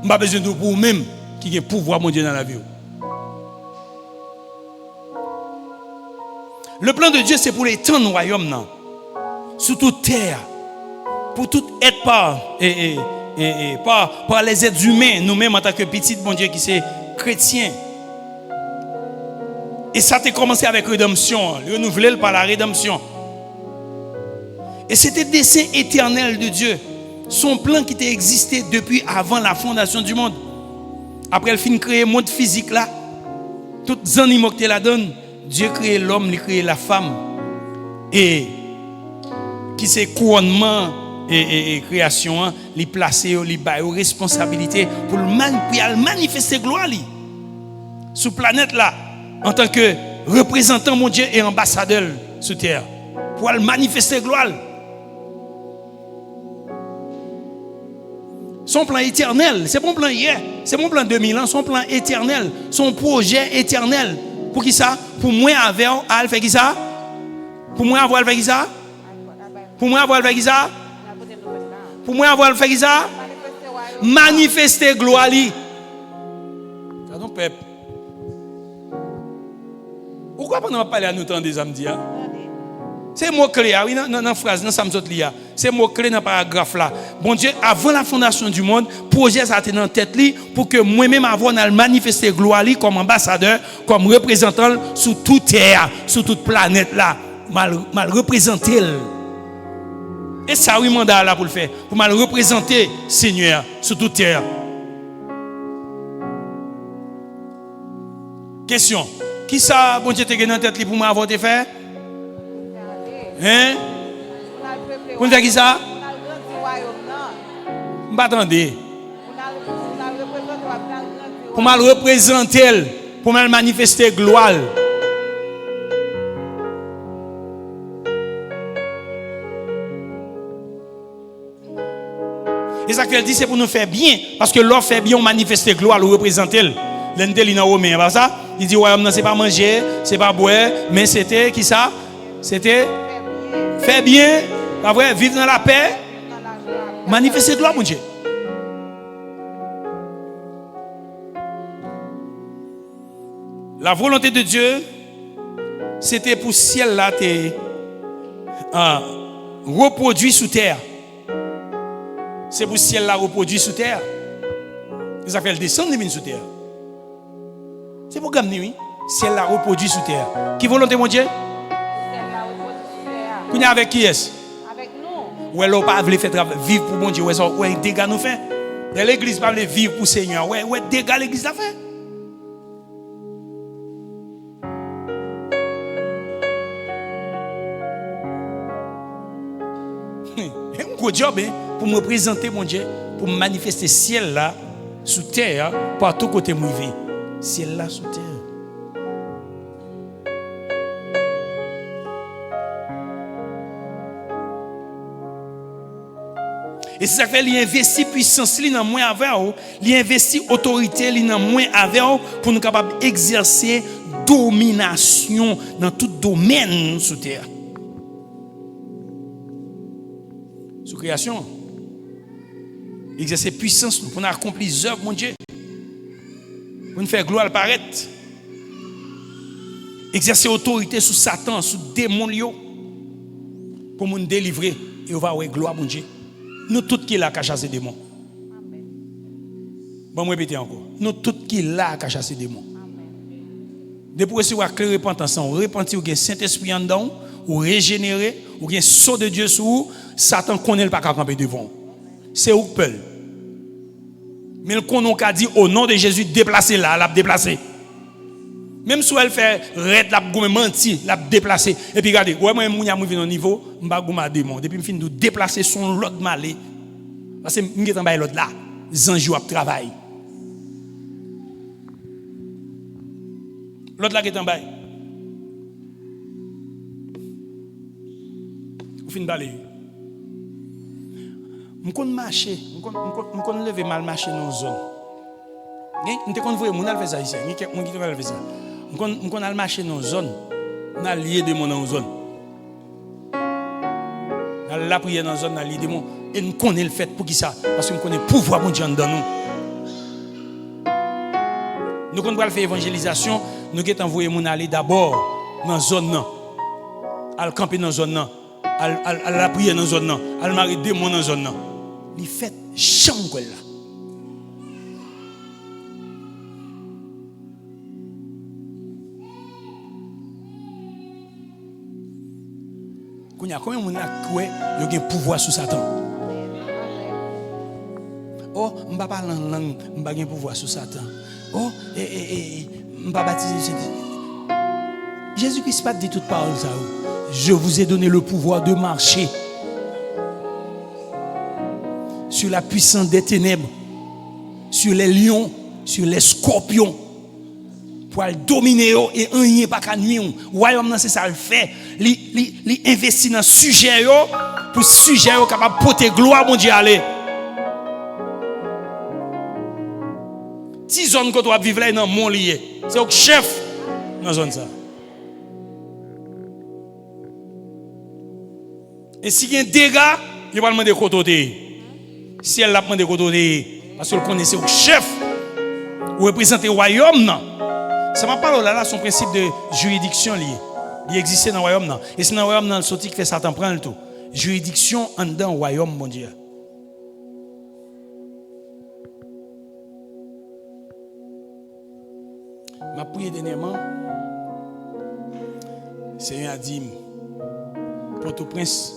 [SPEAKER 1] On pas besoin de pour même qui a pouvoir mon Dieu dans la vie. Le plan de Dieu c'est pour l'étendre le royaume non. Sur toute terre. Pour tout être par les êtres humains, nous-mêmes en tant que petits bon Dieu qui c'est chrétien. Et ça a commencé avec rédemption, renouvelé par la rédemption. Et c'était le dessein éternel de Dieu. Son plan qui était existé depuis avant la fondation du monde. Après le fin créer le monde physique là, toutes les animaux que la donne, Dieu crée l'homme, il crée la femme. Et qui c'est couronnement et création, les placer, les bailler responsabilité pour manifester gloire sur planète là en tant que représentant mon Dieu et ambassadeur sur terre pour manifester gloire. Son plan éternel, c'est mon plan hier, c'est mon plan 2000 ans, son plan éternel, son projet éternel. Pour qui ça? Pour moi avoir à faire qui ça? Pour moi avoir à faire qui ça? Pour moi avoir à faire qui ça? Pour moi avoir à faire qui ça? Manifester gloire. Pardon peuple. Pourquoi on n'a pas parlé à nous tant des âmes dire? C'est mot clé, oui, dans la phrase, dans Samsot Lia. C'est mot clé dans le paragraphe là. Bon Dieu, avant la fondation du monde, projet ça était dans la tête pour que moi-même avant de manifester gloire comme ambassadeur, comme représentant sur toute terre, sur toute planète là, mal représenter. Et ça oui mandat là pour le faire, pour mal représenter Seigneur sur toute terre. Question. Qui ça bon Dieu te dans la tête pour moi avoir te faire? Hein? Pour faire qui ça? M'attendez. Pour mal représenter, pour mal manifester gloire. Et ça qu'elle dit c'est pour nous faire bien parce que l'on fait bien on manifeste gloire, on représente elle. L'endel in romain, pas ça? Il dit ouais, non c'est pas manger, c'est pas boire, mais c'était qui ça? C'était faire bien, pas vrai, vivre dans la paix, manifester gloire mon Dieu. La volonté de Dieu, c'était pour ciel là te reproduit sous terre. C'est pour ciel là reproduit sous terre. Ça fait le descendre de sous terre. C'est pour gagner oui. Ciel là reproduit sous terre. Qui volonté mon Dieu? Qu'on est avec qui est-ce?
[SPEAKER 2] Avec nous.
[SPEAKER 1] Ouais, l'on pas veut faire vivre pour mon Dieu. Ouais, ça, ouais, dégâts nous fait. L'église pas veut vivre pour Seigneur. Ouais, dégâts l'église a fait. Un gros job pour me présenter mon Dieu, pour me manifester ciel là sous terre par tout côté mouillé. Ciel là sous terre. Et c'est ça fait qu'il investit puissance dans moins avec, il investit autorité dans moins avec pour nous capable exercer domination dans tout domaine sous terre. Sous création. Exercer puissance pour nous accomplir les œuvres mon Dieu. Pour nous faire gloire paraître. Exercer autorité sur Satan, sur démon pour nous délivrer et on va avoir gloire mon Dieu. Nous tous qui là qu'à chasser des démons. Bon, moi répéter encore. Nous tous qui là qu'à chasser des démons. Depuis que vous avez clair repentance, vous repentez ou avez Saint-Esprit en dedans, ou régénéré, ou avez saut de Dieu sur vous, Satan connaît le pas qu'à camper devant. C'est où peut. Mais le qu'on a dit au nom de Jésus déplacer là, l'a déplacer. Même si elle fait red la gomme menti, la déplacer et puis regardez, ouais moi mounya mou vinn au niveau, m'pa gouma démon depuis me fin de déplacer son l'autre malé parce que m'gè en bay l'autre là, zanjou a travail. L'autre là qui est en bay. Ou fin balé. M'kon marcher, m'kon lever mal marcher dans zone. M'te kon voye moun al faire ça ici, m'kon qui va faire ça. On a marché dans une zone, on a lié des démons dans une zone. On a la prière dans une zone, on a lié des démons. Et nous connaissons le fait pour qui ça? Parce que nous connaissons le pouvoir de Dieu dans nous. Nous connaissons faire évangélisation, nous avons envoyé mon aller d'abord dans une zone, à camper dans une zone, à la prière dans une zone, à marier des démons dans une zone. Il fait chambre là. Combien de gens ont un pouvoir sur Satan? Oh, je ne vais pas parler en langue, je ne vais pas pouvoir sur Satan. Oh, je ne vais pas baptiser. Jésus-Christ n'a pas dit toute parole ça. Je vous ai donné le pouvoir de marcher sur la puissance des ténèbres, sur les lions, sur les scorpions, pour dominer et rien pas qu'à nuire. Royaume c'est ça le fait. Il investit dans sujet pour sujet capable de porter gloire mon Dieu aller. Si zone que tu vas vivre là dans mon lié, c'est au chef dans zone ça. Et si il y a un dégât, il va demander côté. Si elle l'a demandé côté, parce qu'elle connaissait au chef, ou représenter le royaume, non. Ça m'a parlé là, son principe de juridiction lié. Il existait dans le royaume, non. Et c'est dans le royaume, le sorti qui fait Satan prendre le tout. Juridiction en dedans le royaume, mon Dieu. Ma prière dernièrement, Seigneur a dit, Port-au-Prince,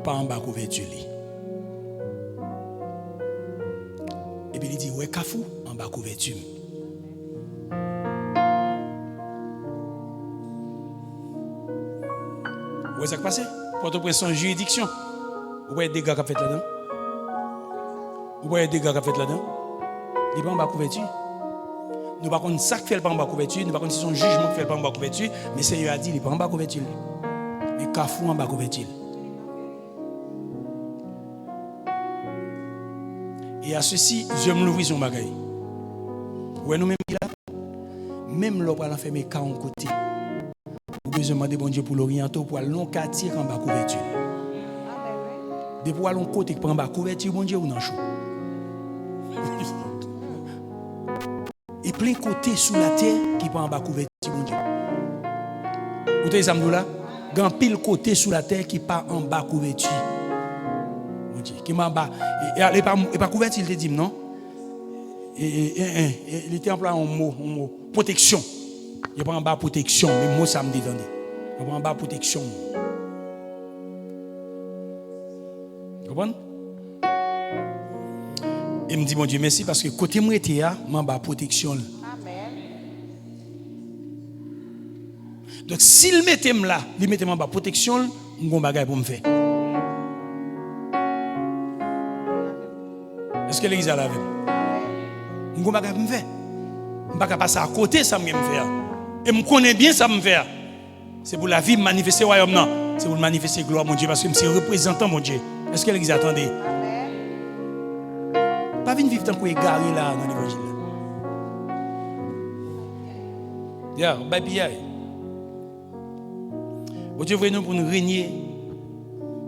[SPEAKER 1] pas en bas couverture. Et puis il dit, ouais, Kafou, en bas couverture. Où est-ce que ça passe? Port-au-Prince, en juridiction. Où est-ce que des dégâts qui fait là-dedans? Où est-ce que des dégâts qui fait là-dedans? Il n'est pas en bas couverture. Nous ne savons pas ça qui fait pas en bas couverture, nous ne savons pas si son jugement qui fait pas en bas couverture, mais le Seigneur a dit, il n'est pas en bas couverture. Mais Kafou en bas couverture. Et à ceci, je me l'ouvre son bagaille. Ouais, nous-mêmes là, même l'on va l'enfermer 40 côtés. Vous besoin demander bon Dieu pour l'orienter, pour aller long quartier en bas couverture. De pour aller long côté pour en bas couverture, bon Dieu ou non chaud. Et plein côté sous la terre qui prend en bas couverture, mon Dieu. Vous voyez ça, là? Grand pile côté sous la terre qui part en bas couverture. Mon Dieu, qui m'a en bas. Il n'est pas couverture, il te dit, non? Il était employé un mot, protection. Il n'est pas en bas protection, mais moi ça me dit, il n'est pas en bas protection. Vous comprenez? Il me dit, mon Dieu, merci parce que côté moi, je suis en bas protection. Amen. Donc, s'il mettait là, il mettait en bas protection, je vais faire pour me faire. Est-ce que l'église a la vie? Je vais faire pour me faire. Je ne vais pas passer à côté, ça me faire. Et je connais bien ça me faire. C'est pour la vie manifester le royaume, non. C'est pour manifester la gloire, mon Dieu, parce que je suis représentant, mon Dieu. Est-ce que l'église attendait? Pas venir vivre tant qu'on est garé là dans l'évangile. Yeah, bye bye. Bon Dieu, nous pour nous régner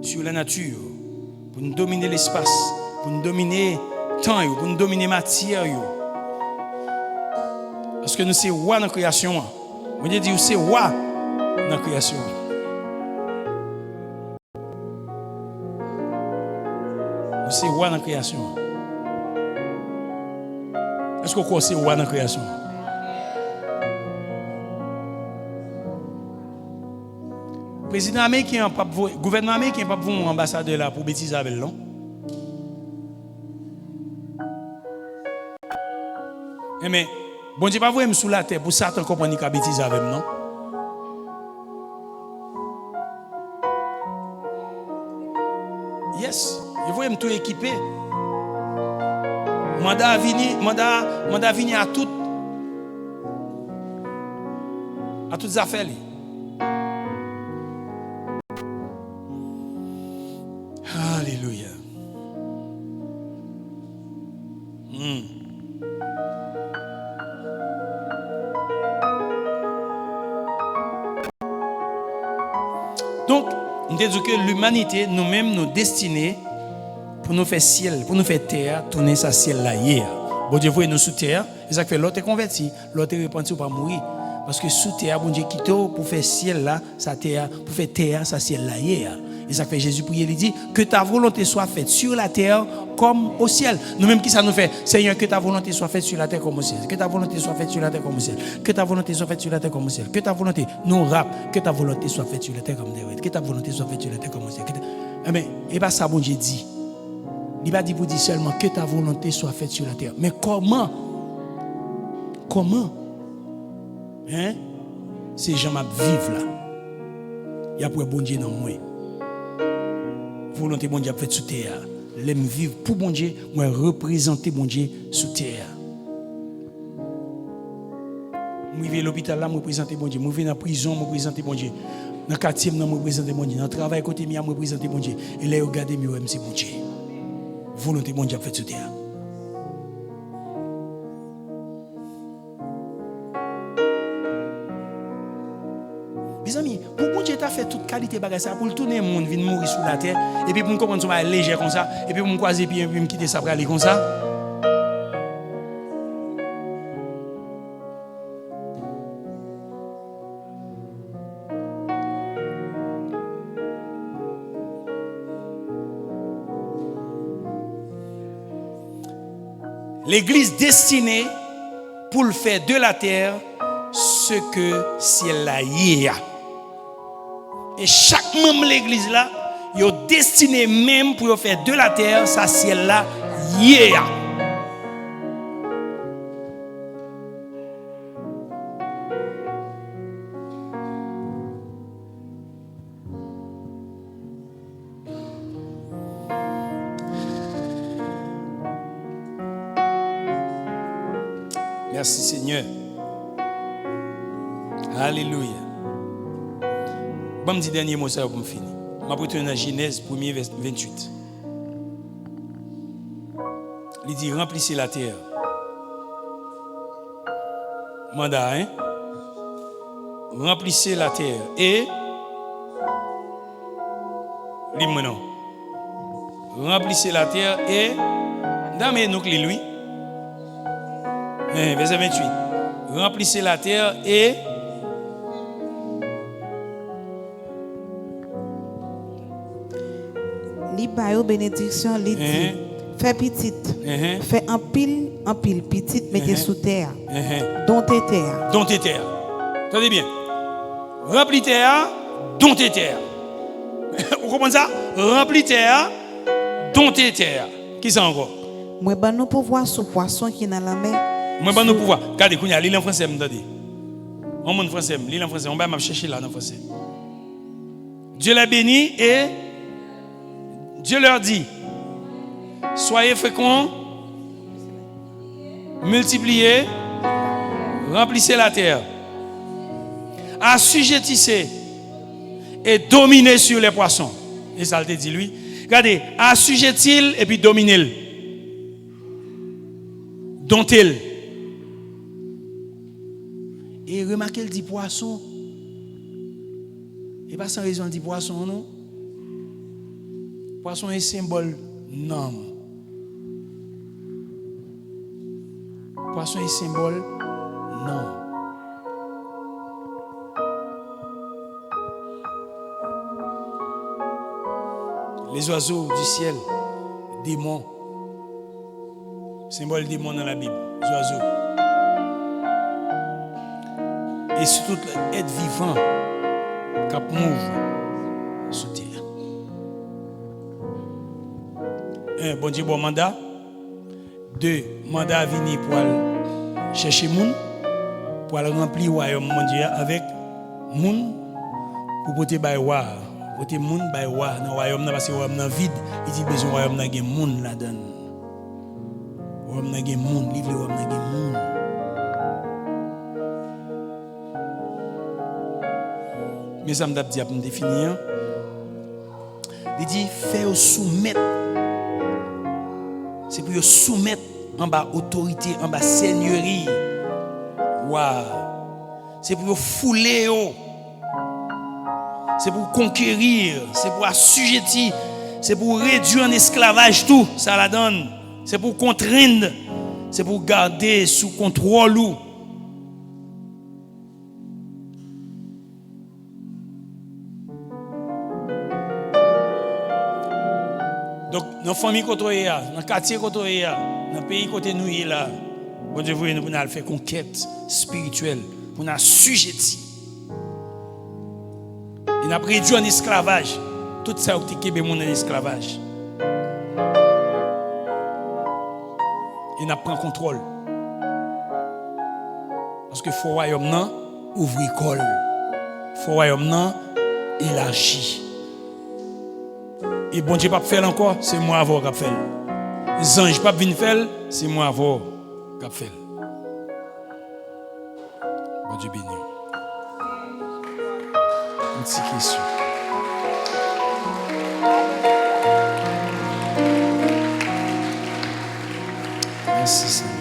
[SPEAKER 1] sur la nature, pour nous dominer l'espace, pour nous dominer le temps, pour nous dominer la matière. Parce que nous sommes rois dans la création. Bon Dieu dit, nous sommes rois dans la création. Nous sommes rois dans la création. Est-ce que vous connaissez roi dans la création? Le président américain, le gouvernement américain n'a pas besoin d'un ambassadeur là pour bêtiser avec non? Mais bon Dieu, pas vous sous la terre pour Satan comprendre qu'il a bêtisé avec non? Yes, il faut tout équiper. Mandat venir à toutes les affaires. Alléluia. Donc, nous disons que l'humanité, nous-mêmes, nous destinés pour nous faire ciel, pour nous faire terre, tourner sa ciel là hier. Bon Dieu, voyez nous sous terre, et ça fait l'autre est converti, l'autre est repenti pour pas mourir. Parce que sous terre, bon Dieu quitte pour faire ciel là, sa terre, pour faire terre, sa ciel là hier. Et ça fait Jésus prier, il dit que ta volonté soit faite sur la terre comme au ciel. Nous-mêmes qui ça nous fait, Seigneur, que ta volonté soit faite sur la terre comme au ciel. Que ta volonté soit faite sur la terre comme au ciel. Que ta volonté soit faite sur la terre comme au ciel. Que ta volonté, nous rap, que ta volonté soit faite sur la terre comme des. Que ta volonté soit faite sur la terre comme au ciel. Mais et pas ça, bon Dieu dit. Il va dire pour dire seulement que ta volonté soit faite sur la terre. Mais comment? Comment? Hein? Ces gens vivent là. Il y a pour bon Dieu dans moi. Volonté bon Dieu faite sur terre. L'aime vivre pour bon Dieu, moi représenter bon Dieu sur terre. Moi vais à l'hôpital là, moi représenter bon Dieu. Moi vais dans la prison, moi représenter bon Dieu. Dans le quartier, moi représenter bon Dieu. Dans le travail côté moi représenter bon Dieu. Et là regardez moi c'est bon Dieu. Volonté bon Dieu faite sur terre. Mes amis, pour bon Dieu t'a fait toute qualité bagage ça pour tourner le monde venir mourir sur la terre et puis pour me comprendre ça léger comme ça et puis pour me croiser puis me quitter ça pour aller comme ça. L'église destinée pour le faire de la terre ce que ciel la y a. Et chaque membre de l'église là, il est destiné même pour faire de la terre ça ciel là y a. Merci Seigneur. Alléluia. Bon, me dit dernier mot ça pour me finir. Je vais retourner dans Genèse 1er verset 28. Il dit remplissez la terre. Mandat, hein? Remplissez la terre et lis-moi non. Remplissez la terre et dans mes nous lui. Verset 28. Remplissez la terre et
[SPEAKER 2] li bayo bénédiction li dit fais petite fais en pile petite mettez sous terre dont tes terre
[SPEAKER 1] attendez bien remplis terre dont tes terre vous comprenez ça remplis terre dont tes terre qui ça encore
[SPEAKER 2] moi ban nous pouvoir sous poisson qui dans la mer
[SPEAKER 1] moi ban nous pouvoir regardez kounya lire en français m'entendez on monde français lire en français on va m'a chercher là en français Dieu l'a béni et Dieu leur dit, soyez féconds, multipliez, remplissez la terre, assujettissez et dominez sur les poissons. Et ça le dit lui. Regardez, assujettis et puis dominez-le. Domptez-le. Et remarquez, il dit poisson. Et pas sans raison, il dit poisson, non? Poisson est symbole non. Poisson est symbole non. Les oiseaux du ciel, démons, symbole démon dans la Bible, les oiseaux. Et surtout être vivant, cap mouve sous terre. Un, bon Dieu, bon mandat. Deux, mandat à venir pour aller chercher moun, pour aller remplir le royaume mon Dieu avec moun, pour porter bay wa, porter moun bay wa dans le royaume parce que le royaume est vide, il dit besoin royaume n'a gen moun là-dedans. Royaume n'a gen moun, livre le royaume n'a gen moun. Mais ça m'a dit pour me définir. Il dit faire soumettre. C'est pour soumettre en bas autorité, en bas seigneurie. Waouh. C'est pour fouler. C'est pour conquérir. C'est pour assujettir. C'est pour réduire en esclavage tout. Ça la donne. C'est pour contraindre. C'est pour garder sous contrôle. Donc, dans la famille côté là, dans le quartier côté là, dans le pays côté nous là, bon Dieu veut nous faire conquête spirituelle, pour nous assujettir. Il a réduit en esclavage. Tout ça qui est en esclavage. Et n'a prend contrôle. Parce que faut royaume nan ouvrir col. Faut royaume nan élargi. Et bon Dieu pas faire encore, c'est moi avant qui fait. Les anges pas venir faire, c'est moi avant qui fait. Bon Dieu béni. Une petite question. Merci Seigneur.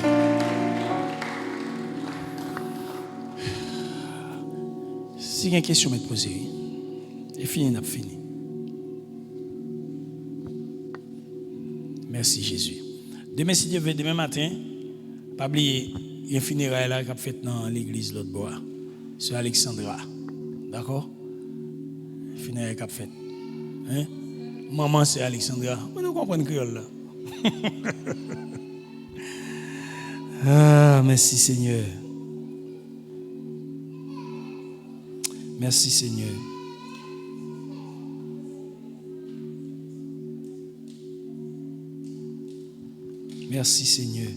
[SPEAKER 1] Si il y a une question à me poser, et fini, n'a fini. Merci Jésus. Demain, si Dieu veut, demain matin, pas oublier, il y a un funérail là qui a fait dans l'église l'autre bois, sur Alexandra. D'accord? Funérail qui a fait. Hein? Maman, c'est Alexandra. Vous comprenez le créole là? Ah, merci Seigneur. Merci Seigneur. Merci Seigneur.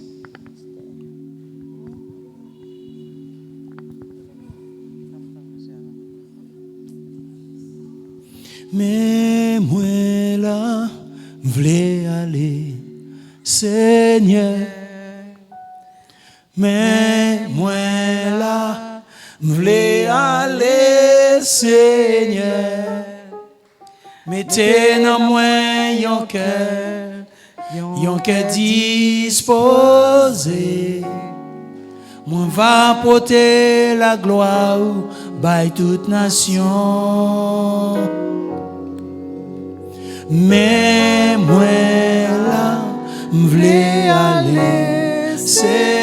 [SPEAKER 1] Mais moi là, m'v'lais aller, Seigneur. Mais moi là, m'v'lais aller, Seigneur. Mettez dans moi yon cœur disposé. Moi va porter la gloire by toute nation. Mais moi là, m'v'lais aller, Seigneur.